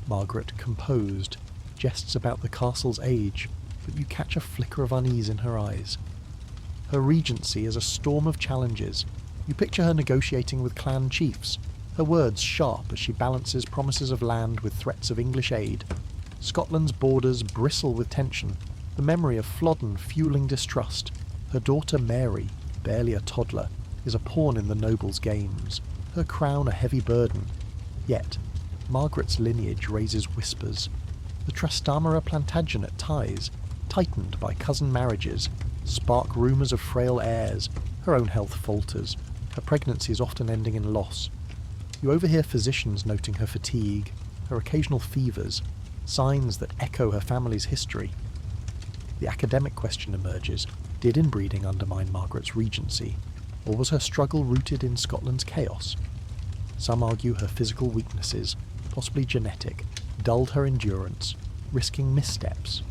Margaret, composed, jests about the castle's age, but you catch a flicker of unease in her eyes. Her regency is a storm of challenges. You picture her negotiating with clan chiefs, her words sharp as she balances promises of land with threats of English aid. Scotland's borders bristle with tension, the memory of Flodden fueling distrust. Her daughter Mary, barely a toddler, is a pawn in the nobles' games, her crown a heavy burden. Yet, Margaret's lineage raises whispers. The Trastamara Plantagenet ties, tightened by cousin marriages, spark rumours of frail heirs. Her own health falters, her pregnancy is often ending in loss. You overhear physicians noting her fatigue, her occasional fevers, signs that echo her family's history. The academic question emerges: did inbreeding undermine Margaret's regency, or was her struggle rooted in Scotland's chaos? Some argue her physical weaknesses, possibly genetic, dulled her endurance, risking missteps.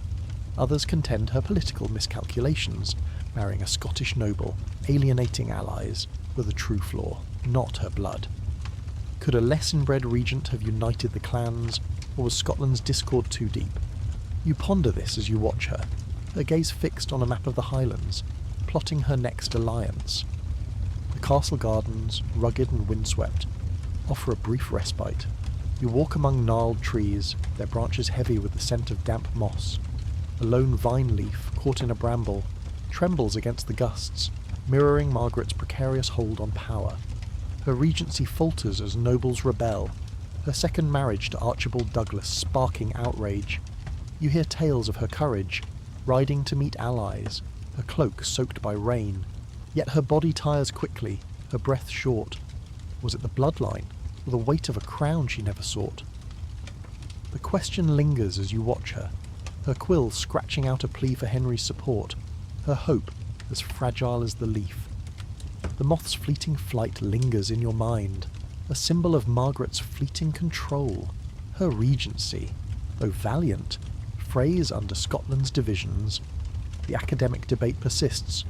Others contend her political miscalculations, marrying a Scottish noble, alienating allies, were the true flaw, not her blood. Could a less inbred regent have united the clans, or was Scotland's discord too deep? You ponder this as you watch her, her gaze fixed on a map of the Highlands, plotting her next alliance. The castle gardens, rugged and windswept, offer a brief respite. You walk among gnarled trees, their branches heavy with the scent of damp moss. A lone vine leaf, caught in a bramble, trembles against the gusts, mirroring Margaret's precarious hold on power. Her regency falters as nobles rebel, her second marriage to Archibald Douglas sparking outrage. You hear tales of her courage, riding to meet allies, her cloak soaked by rain. Yet her body tires quickly, her breath short. Was it the bloodline, or the weight of a crown she never sought? The question lingers as you watch her, her quill scratching out a plea for Henry's support, her hope as fragile as the leaf. The moth's fleeting flight lingers in your mind, a symbol of Margaret's fleeting control. Her regency, though valiant, frays under Scotland's divisions. The academic debate persists.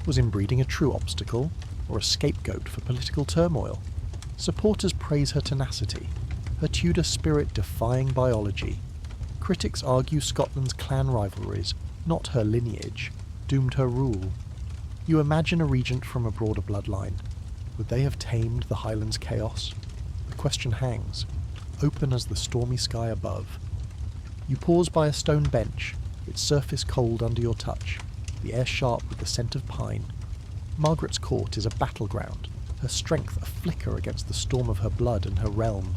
Was inbreeding a true obstacle, or a scapegoat for political turmoil? Supporters praise her tenacity, her Tudor spirit defying biology. Critics argue Scotland's clan rivalries, not her lineage, doomed her rule. You imagine a regent from a broader bloodline. Would they have tamed the Highlands' chaos? The question hangs, open as the stormy sky above. You pause by a stone bench, its surface cold under your touch, the air sharp with the scent of pine. Margaret's court is a battleground, her strength a flicker against the storm of her blood and her realm.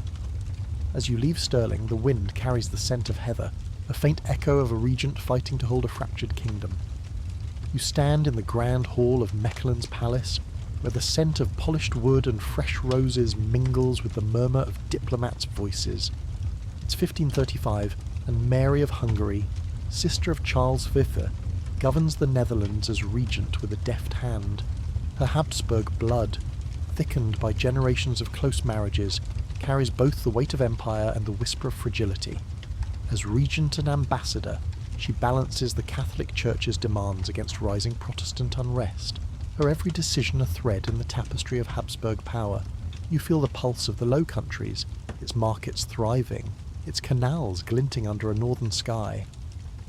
As you leave Stirling, the wind carries the scent of heather, a faint echo of a regent fighting to hold a fractured kingdom. You stand in the grand hall of Mechlen's palace, where the scent of polished wood and fresh roses mingles with the murmur of diplomats' voices. It's 1535, and Mary of Hungary, sister of Charles V, governs the Netherlands as regent with a deft hand. Her Habsburg blood, thickened by generations of close marriages, carries both the weight of empire and the whisper of fragility. As regent and ambassador, she balances the Catholic Church's demands against rising Protestant unrest. Her every decision a thread in the tapestry of Habsburg power. You feel the pulse of the Low Countries, its markets thriving, its canals glinting under a northern sky.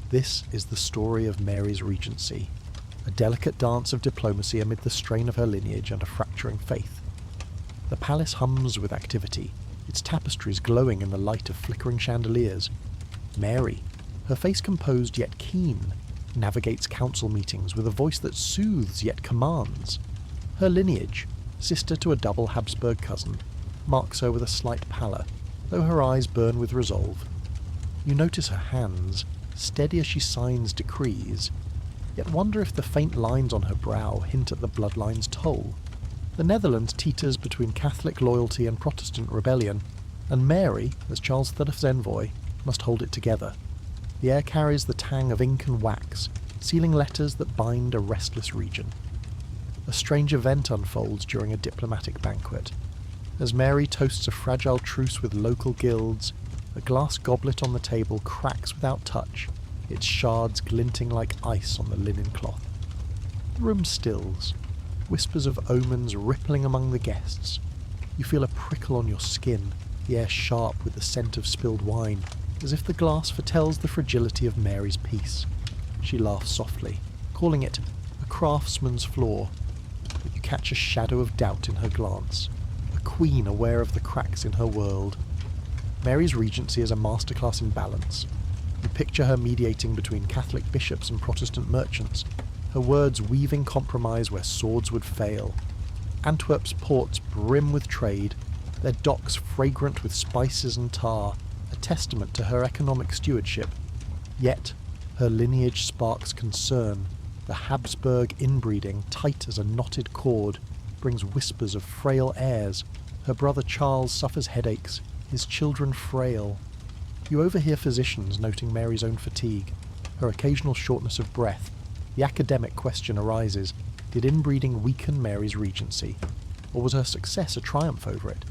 This is the story of Mary's regency, a delicate dance of diplomacy amid the strain of her lineage and a fracturing faith. The palace hums with activity, its tapestries glowing in the light of flickering chandeliers. Mary, her face composed yet keen, navigates council meetings with a voice that soothes yet commands. Her lineage, sister to a double Habsburg cousin, marks her with a slight pallor, though her eyes burn with resolve. You notice her hands, steady as she signs decrees, yet wonder if the faint lines on her brow hint at the bloodline's toll. The Netherlands teeters between Catholic loyalty and Protestant rebellion, and Mary, as Charles III's envoy, must hold it together. The air carries the tang of ink and wax, sealing letters that bind a restless region. A strange event unfolds during a diplomatic banquet. As Mary toasts a fragile truce with local guilds, a glass goblet on the table cracks without touch, its shards glinting like ice on the linen cloth. The room stills, whispers of omens rippling among the guests. You feel a prickle on your skin, the air sharp with the scent of spilled wine, as if the glass foretells the fragility of Mary's peace. She laughs softly, calling it a craftsman's flaw, but you catch a shadow of doubt in her glance, a queen aware of the cracks in her world. Mary's regency is a masterclass in balance. You picture her mediating between Catholic bishops and Protestant merchants, her words weaving compromise where swords would fail. Antwerp's ports brim with trade, their docks fragrant with spices and tar, a testament to her economic stewardship. Yet, her lineage sparks concern. The Habsburg inbreeding, tight as a knotted cord, brings whispers of frail heirs. Her brother Charles suffers headaches, his children frail. You overhear physicians noting Mary's own fatigue, her occasional shortness of breath. The academic question arises, did inbreeding weaken Mary's regency, or was her success a triumph over it?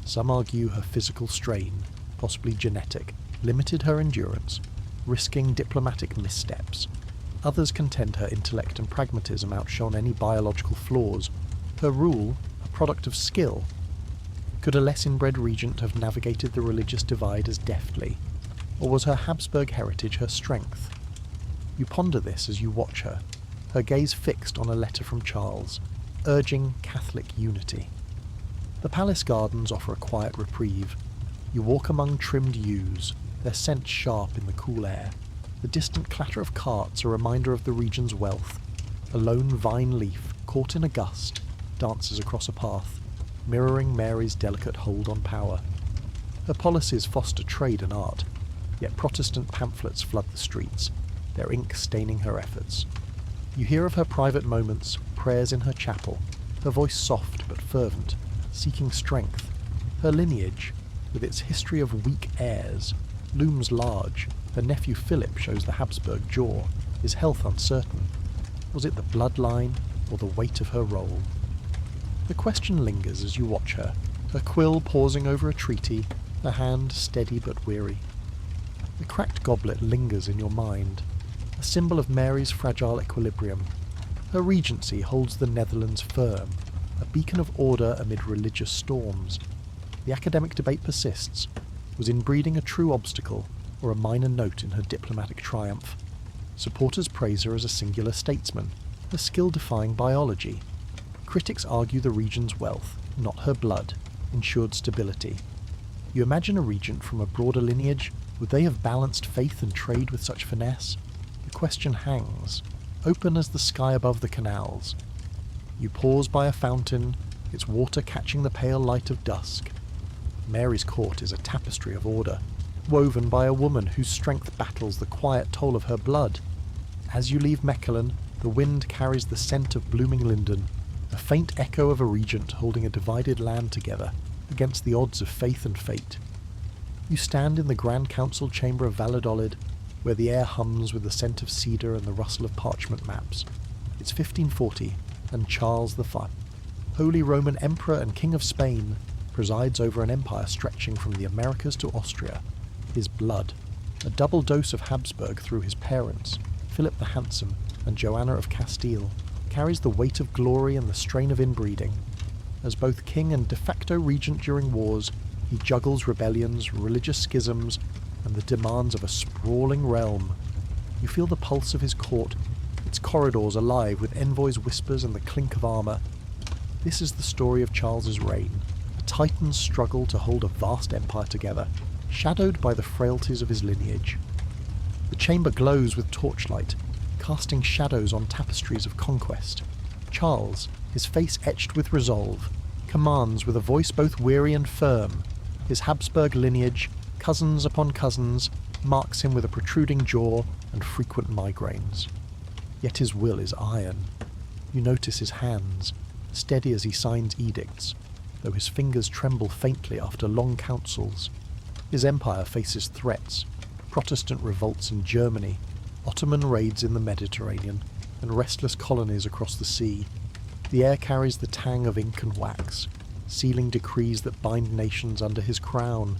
Some argue her physical strain, possibly genetic, limited her endurance, risking diplomatic missteps. Others contend her intellect and pragmatism outshone any biological flaws, her rule a product of skill. Could a less inbred regent have navigated the religious divide as deftly, or was her Habsburg heritage her strength? You ponder this as you watch her, her gaze fixed on a letter from Charles, urging Catholic unity. The palace gardens offer a quiet reprieve. You walk among trimmed yews, their scent sharp in the cool air. The distant clatter of carts a reminder of the region's wealth. A lone vine leaf, caught in a gust, dances across a path, mirroring Mary's delicate hold on power. Her policies foster trade and art, yet Protestant pamphlets flood the streets, their ink staining her efforts. You hear of her private moments, prayers in her chapel, her voice soft but fervent, seeking strength. Her lineage, with its history of weak heirs, looms large. Her nephew Philip shows the Habsburg jaw, his health uncertain. Was it the bloodline, or the weight of her role? The question lingers as you watch her, her quill pausing over a treaty, her hand steady but weary. The cracked goblet lingers in your mind, a symbol of Mary's fragile equilibrium. Her regency holds the Netherlands firm, a beacon of order amid religious storms. The academic debate persists. Was inbreeding a true obstacle, or a minor note in her diplomatic triumph? Supporters praise her as a singular statesman, a skill-defying biology. Critics argue the region's wealth, not her blood, ensured stability. You imagine a regent from a broader lineage, would they have balanced faith and trade with such finesse? The question hangs, open as the sky above the canals. You pause by a fountain, its water catching the pale light of dusk. Mary's court is a tapestry of order, woven by a woman whose strength battles the quiet toll of her blood. As you leave Mechelen, the wind carries the scent of blooming linden, a faint echo of a regent holding a divided land together against the odds of faith and fate. You stand in the Grand Council chamber of Valladolid, where the air hums with the scent of cedar and the rustle of parchment maps. It's 1540, and Charles V, Holy Roman Emperor and King of Spain, presides over an empire stretching from the Americas to Austria. His blood, a double dose of Habsburg through his parents, Philip the Handsome and Joanna of Castile, carries the weight of glory and the strain of inbreeding. As both king and de facto regent during wars, he juggles rebellions, religious schisms, and the demands of a sprawling realm. You feel the pulse of his court, its corridors alive with envoys' whispers and the clink of armour. This is the story of Charles's reign, a titan's struggle to hold a vast empire together, shadowed by the frailties of his lineage. The chamber glows with torchlight, casting shadows on tapestries of conquest. Charles, his face etched with resolve, commands with a voice both weary and firm. His Habsburg lineage, cousins upon cousins, marks him with a protruding jaw and frequent migraines. Yet his will is iron. You notice his hands, steady as he signs edicts, though his fingers tremble faintly after long councils. His empire faces threats: Protestant revolts in Germany, Ottoman raids in the Mediterranean, and restless colonies across the sea. The air carries the tang of ink and wax, sealing decrees that bind nations under his crown.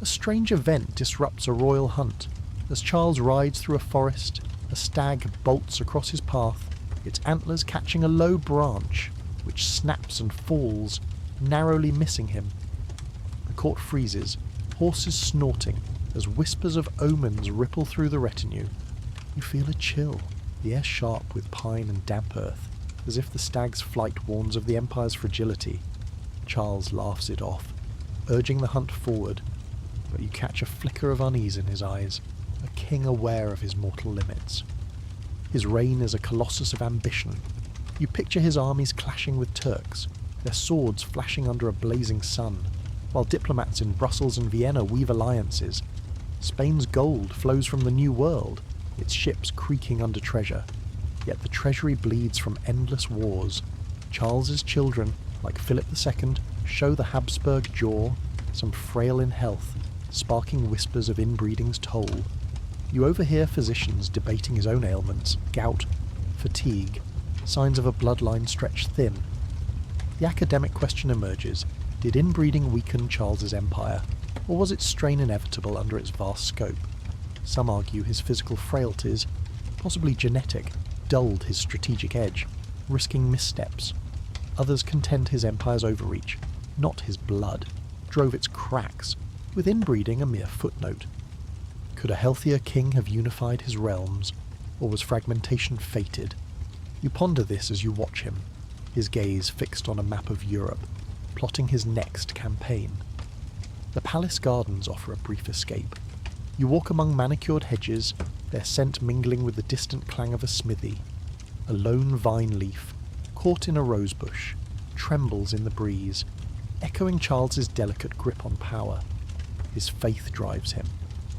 A strange event disrupts a royal hunt. As Charles rides through a forest, a stag bolts across his path, its antlers catching a low branch, which snaps and falls, narrowly missing him. The court freezes, horses snorting, as whispers of omens ripple through the retinue. You feel a chill, the air sharp with pine and damp earth, as if the stag's flight warns of the Empire's fragility. Charles laughs it off, urging the hunt forward, but you catch a flicker of unease in his eyes, a king aware of his mortal limits. His reign is a colossus of ambition. You picture his armies clashing with Turks, their swords flashing under a blazing sun, while diplomats in Brussels and Vienna weave alliances. Spain's gold flows from the New World, its ships creaking under treasure. Yet the treasury bleeds from endless wars. Charles's children, like Philip II, show the Habsburg jaw, some frail in health, sparking whispers of inbreeding's toll. You overhear physicians debating his own ailments: gout, fatigue, signs of a bloodline stretched thin. The academic question emerges: did inbreeding weaken Charles's empire, or was its strain inevitable under its vast scope? Some argue his physical frailties, possibly genetic, dulled his strategic edge, risking missteps. Others contend his empire's overreach, not his blood, drove its cracks, with inbreeding a mere footnote. Could a healthier king have unified his realms, or was fragmentation fated? You ponder this as you watch him, his gaze fixed on a map of Europe, plotting his next campaign. The palace gardens offer a brief escape. You walk among manicured hedges, their scent mingling with the distant clang of a smithy. A lone vine leaf, caught in a rosebush, trembles in the breeze, echoing Charles's delicate grip on power. His faith drives him.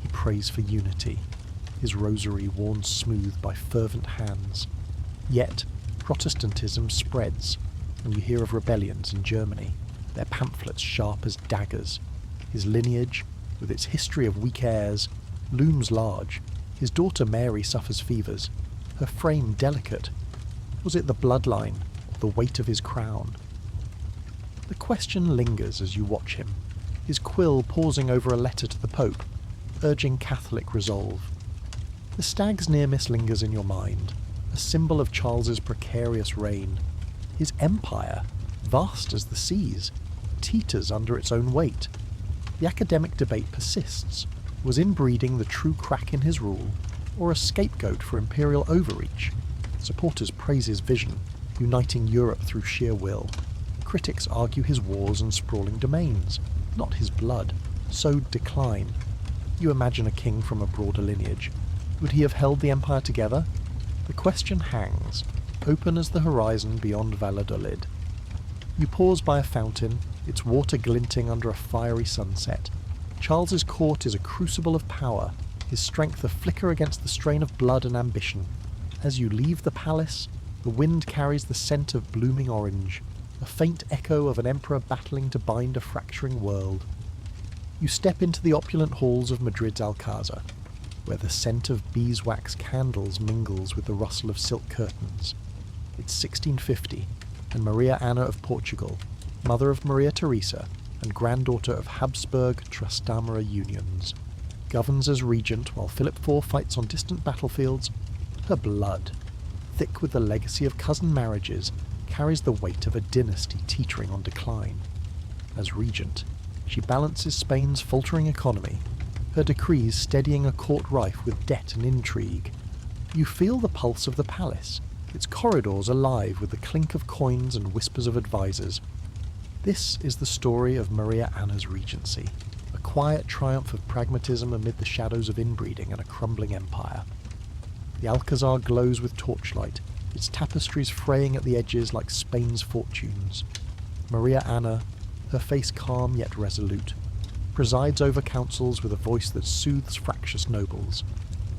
He prays for unity, his rosary worn smooth by fervent hands. Yet, Protestantism spreads, and you hear of rebellions in Germany, their pamphlets sharp as daggers. His lineage, with its history of weak heirs, looms large. His daughter Mary suffers fevers, her frame delicate. Was it the bloodline, or the weight of his crown? The question lingers as you watch him, his quill pausing over a letter to the Pope, urging Catholic resolve. The stag's near miss lingers in your mind, a symbol of Charles's precarious reign. His empire, vast as the seas, teeters under its own weight. The academic debate persists. Was inbreeding the true crack in his rule, or a scapegoat for imperial overreach? Supporters praise his vision, uniting Europe through sheer will. Critics argue his wars and sprawling domains, not his blood, sowed decline. You imagine a king from a broader lineage. Would he have held the empire together? The question hangs, open as the horizon beyond Valladolid. You pause by a fountain, its water glinting under a fiery sunset. Charles's court is a crucible of power, his strength a flicker against the strain of blood and ambition. As you leave the palace, the wind carries the scent of blooming orange, a faint echo of an emperor battling to bind a fracturing world. You step into the opulent halls of Madrid's Alcazar, where the scent of beeswax candles mingles with the rustle of silk curtains. It's 1650, and Maria Anna of Portugal, mother of Maria Theresa, and granddaughter of Habsburg Trastamara unions, governs as regent while Philip IV fights on distant battlefields. Her blood, thick with the legacy of cousin marriages, carries the weight of a dynasty teetering on decline. As regent, she balances Spain's faltering economy, her decrees steadying a court rife with debt and intrigue. You feel the pulse of the palace, its corridors alive with the clink of coins and whispers of advisers. This is the story of Maria Anna's regency, a quiet triumph of pragmatism amid the shadows of inbreeding and a crumbling empire. The Alcazar glows with torchlight, its tapestries fraying at the edges like Spain's fortunes. Maria Anna, her face calm yet resolute. presides over councils with a voice that soothes fractious nobles.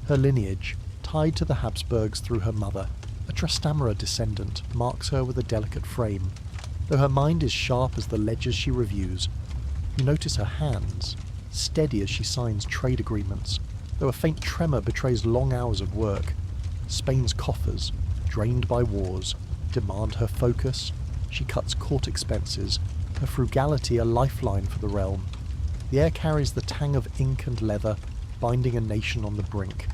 Her lineage, tied to the Habsburgs through her mother, a Trastamara descendant, marks her with a delicate frame. Though her mind is sharp as the ledgers she reviews, you notice her hands, steady as she signs trade agreements, though a faint tremor betrays long hours of work. Spain's coffers, drained by wars, demand her focus. She cuts court expenses, her frugality a lifeline for the realm. The air carries the tang of ink and leather, binding a nation on the brink.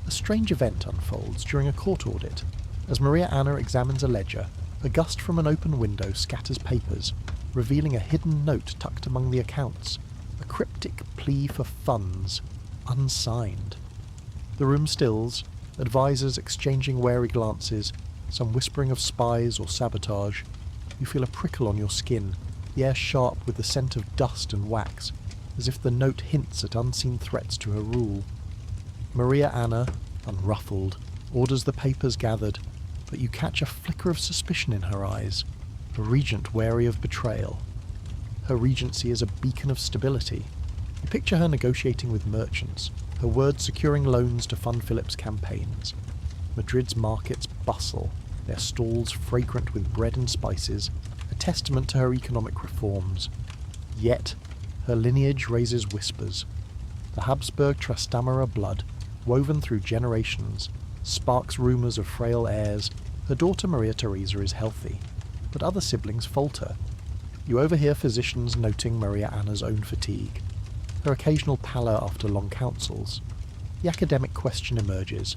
A strange event unfolds during a court audit. As Maria Anna examines a ledger, a gust from an open window scatters papers, revealing a hidden note tucked among the accounts, a cryptic plea for funds, unsigned. The room stills, advisors exchanging wary glances, some whispering of spies or sabotage. You feel a prickle on your skin, the air sharp with the scent of dust and wax, as if the note hints at unseen threats to her rule. Maria Anna, unruffled, orders the papers gathered, but you catch a flicker of suspicion in her eyes, a regent wary of betrayal. Her regency is a beacon of stability. You picture her negotiating with merchants, her words securing loans to fund Philip's campaigns. Madrid's markets bustle, their stalls fragrant with bread and spices, a testament to her economic reforms. Yet, her lineage raises whispers. The Habsburg Trastamara blood, woven through generations, sparks rumours of frail heirs. Her daughter Maria Theresa is healthy, but other siblings falter. You overhear physicians noting Maria Anna's own fatigue, her occasional pallor after long councils. The academic question emerges: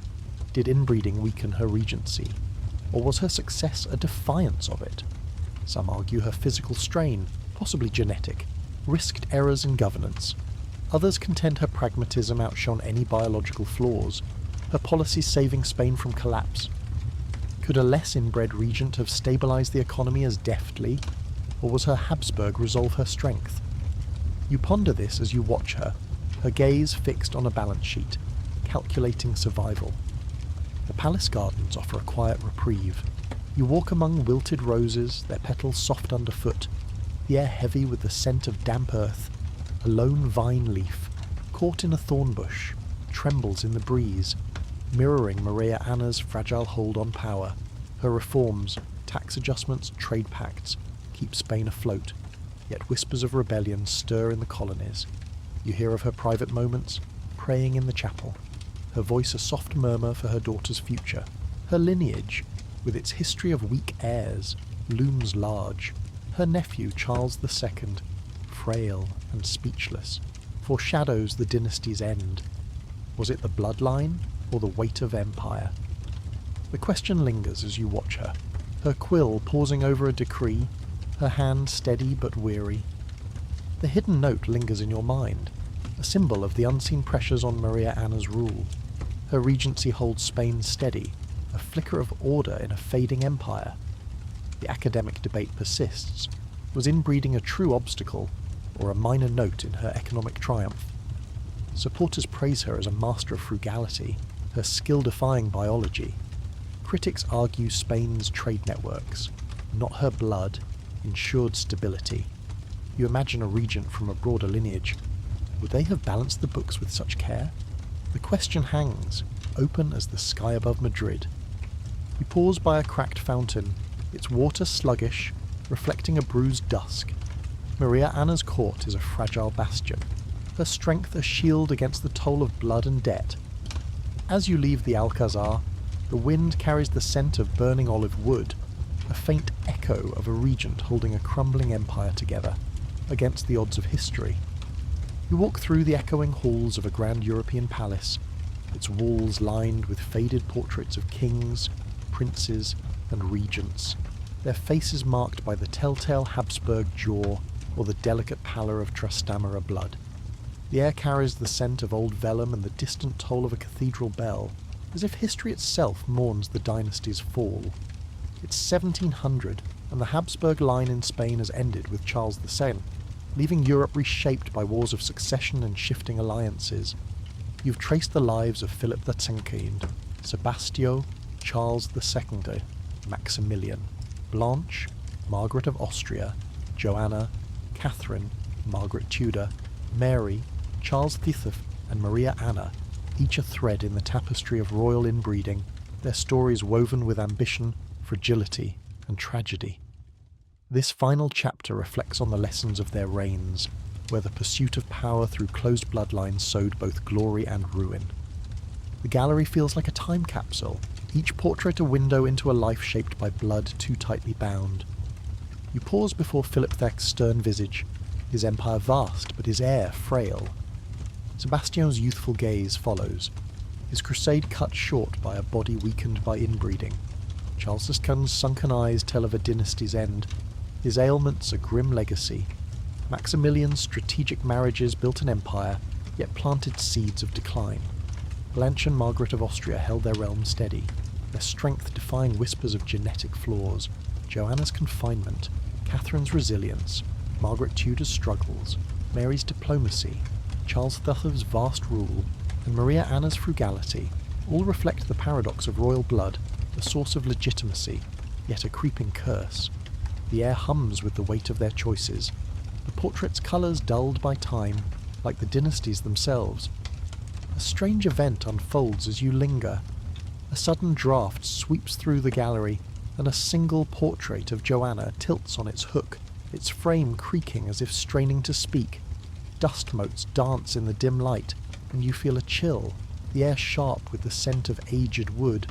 did inbreeding weaken her regency, or was her success a defiance of it? Some argue her physical strain, possibly genetic, risked errors in governance. Others contend her pragmatism outshone any biological flaws, her policies saving Spain from collapse. Could a less inbred regent have stabilised the economy as deftly, or was her Habsburg resolve her strength? You ponder this as you watch her gaze fixed on a balance sheet, calculating survival. The palace gardens offer a quiet reprieve. You walk among wilted roses, their petals soft underfoot, the air heavy with the scent of damp earth. A lone vine leaf, caught in a thorn bush, trembles in the breeze, mirroring Maria Anna's fragile hold on power. Her reforms, tax adjustments, trade pacts, keep Spain afloat, yet whispers of rebellion stir in the colonies. You hear of her private moments, praying in the chapel, her voice a soft murmur for her daughter's future. Her lineage, with its history of weak heirs, looms large. Her nephew, Charles II, frail and speechless, foreshadows the dynasty's end. Was it the bloodline, or the weight of empire? The question lingers as you watch her quill pausing over a decree, her hand steady but weary. The hidden note lingers in your mind, a symbol of the unseen pressures on Maria Anna's rule. Her regency holds Spain steady, a flicker of order in a fading empire. The academic debate persists. Was inbreeding a true obstacle, or a minor note in her economic triumph? Supporters praise her as a master of frugality, her skill-defying biology. Critics argue Spain's trade networks, not her blood, ensured stability. You imagine a regent from a broader lineage. Would they have balanced the books with such care? The question hangs, open as the sky above Madrid. You pause by a cracked fountain, its water sluggish, reflecting a bruised dusk. Maria Anna's court is a fragile bastion, her strength a shield against the toll of blood and debt. As you leave the Alcazar, the wind carries the scent of burning olive wood, a faint echo of a regent holding a crumbling empire together, against the odds of history. You walk through the echoing halls of a grand European palace, its walls lined with faded portraits of kings, princes, and regents, their faces marked by the telltale Habsburg jaw or the delicate pallor of Trastamara blood. The air carries the scent of old vellum and the distant toll of a cathedral bell, as if history itself mourns the dynasty's fall. It's 1700, and the Habsburg line in Spain has ended with Charles II, leaving Europe reshaped by wars of succession and shifting alliances. You've traced the lives of Philip II, Sebastio, Charles II, Maximilian, Blanche, Margaret of Austria, Joanna, Catherine, Margaret Tudor, Mary, Charles V, and Maria Anna, each a thread in the tapestry of royal inbreeding, their stories woven with ambition, fragility, and tragedy. This final chapter reflects on the lessons of their reigns, where the pursuit of power through closed bloodlines sowed both glory and ruin. The gallery feels like a time capsule, each portrait a window into a life shaped by blood too tightly bound. You pause before Philip Thec's stern visage, his empire vast but his heir frail. Sebastian's youthful gaze follows, his crusade cut short by a body weakened by inbreeding. Charles II's sunken eyes tell of a dynasty's end, his ailments a grim legacy. Maximilian's strategic marriages built an empire, yet planted seeds of decline. Blanche and Margaret of Austria held their realm steady, their strength defying whispers of genetic flaws. Joanna's confinement, Catherine's resilience, Margaret Tudor's struggles, Mary's diplomacy, Charles V's vast rule, and Maria Anna's frugality all reflect the paradox of royal blood, a source of legitimacy, yet a creeping curse. The air hums with the weight of their choices, the portrait's colours dulled by time, like the dynasties themselves. A strange event unfolds as you linger. A sudden draught sweeps through the gallery, and a single portrait of Joanna tilts on its hook, its frame creaking as if straining to speak. Dust motes dance in the dim light, and you feel a chill, the air sharp with the scent of aged wood,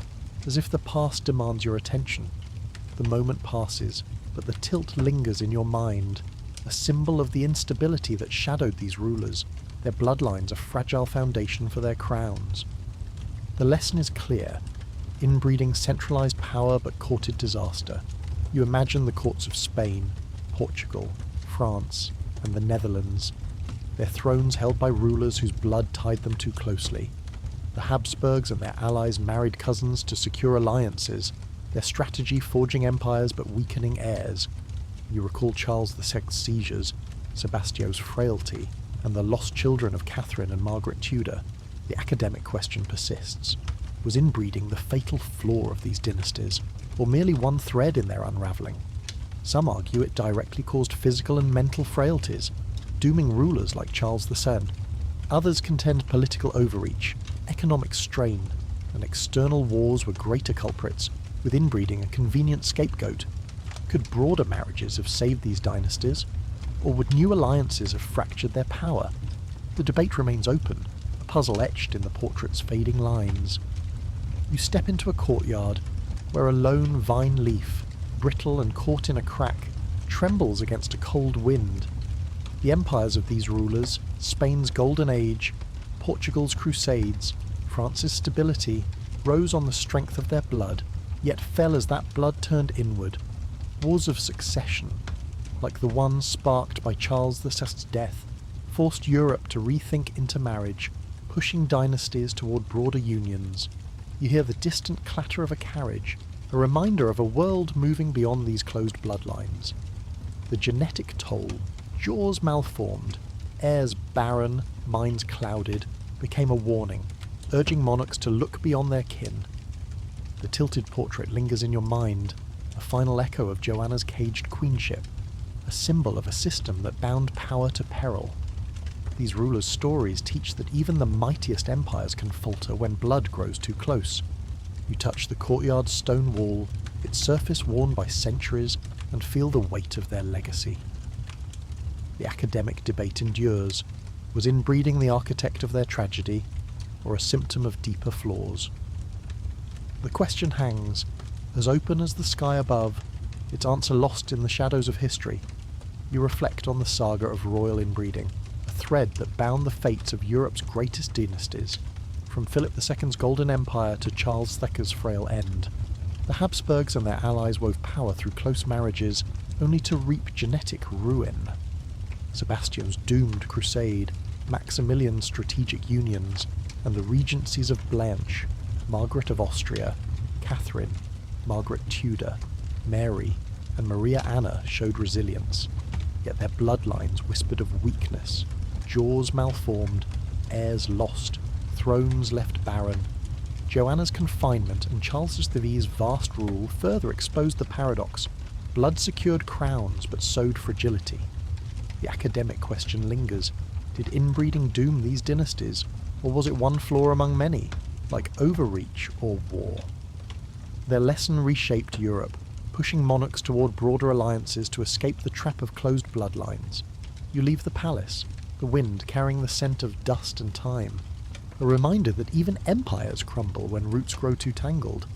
as if the past demands your attention. The moment passes, but the tilt lingers in your mind, a symbol of the instability that shadowed these rulers, their bloodlines a fragile foundation for their crowns. The lesson is clear. Inbreeding centralised power but courted disaster. You imagine the courts of Spain, Portugal, France, and the Netherlands, their thrones held by rulers whose blood tied them too closely. The Habsburgs and their allies married cousins to secure alliances, their strategy forging empires but weakening heirs. You recall Charles VI's seizures, Sebastian's frailty, and the lost children of Catherine and Margaret Tudor. The academic question persists. Was inbreeding the fatal flaw of these dynasties, or merely one thread in their unravelling? Some argue it directly caused physical and mental frailties, dooming rulers like Charles VII. Others contend political overreach, economic strain, and external wars were greater culprits, with inbreeding a convenient scapegoat. Could broader marriages have saved these dynasties, or would new alliances have fractured their power? The debate remains open, a puzzle etched in the portrait's fading lines. You step into a courtyard, where a lone vine leaf, brittle and caught in a crack, trembles against a cold wind. The empires of these rulers, Spain's golden age, Portugal's crusades, France's stability, rose on the strength of their blood, yet fell as that blood turned inward. Wars of succession, like the one sparked by Charles VI's death, forced Europe to rethink intermarriage, pushing dynasties toward broader unions. You hear the distant clatter of a carriage, a reminder of a world moving beyond these closed bloodlines. The genetic toll, jaws malformed, heirs barren, minds clouded, became a warning, urging monarchs to look beyond their kin. The tilted portrait lingers in your mind, a final echo of Joanna's caged queenship, a symbol of a system that bound power to peril. These rulers' stories teach that even the mightiest empires can falter when blood grows too close. You touch the courtyard's stone wall, its surface worn by centuries, and feel the weight of their legacy. The academic debate endures. Was inbreeding the architect of their tragedy, or a symptom of deeper flaws? The question hangs, as open as the sky above, its answer lost in the shadows of history. You reflect on the saga of royal inbreeding, a thread that bound the fates of Europe's greatest dynasties, from Philip II's golden empire to Charles VI's frail end. The Habsburgs and their allies wove power through close marriages, only to reap genetic ruin. Sebastian's doomed crusade, Maximilian's strategic unions, and the regencies of Blanche, Margaret of Austria, Catherine, Margaret Tudor, Mary, and Maria Anna showed resilience, yet their bloodlines whispered of weakness, jaws malformed, heirs lost, thrones left barren. Joanna's confinement and Charles VI's vast rule further exposed the paradox. Blood secured crowns but sowed fragility. The academic question lingers. Did inbreeding doom these dynasties, or was it one flaw among many, like overreach or war? Their lesson reshaped Europe, pushing monarchs toward broader alliances to escape the trap of closed bloodlines. You leave the palace, the wind carrying the scent of dust and time. A reminder that even empires crumble when roots grow too tangled.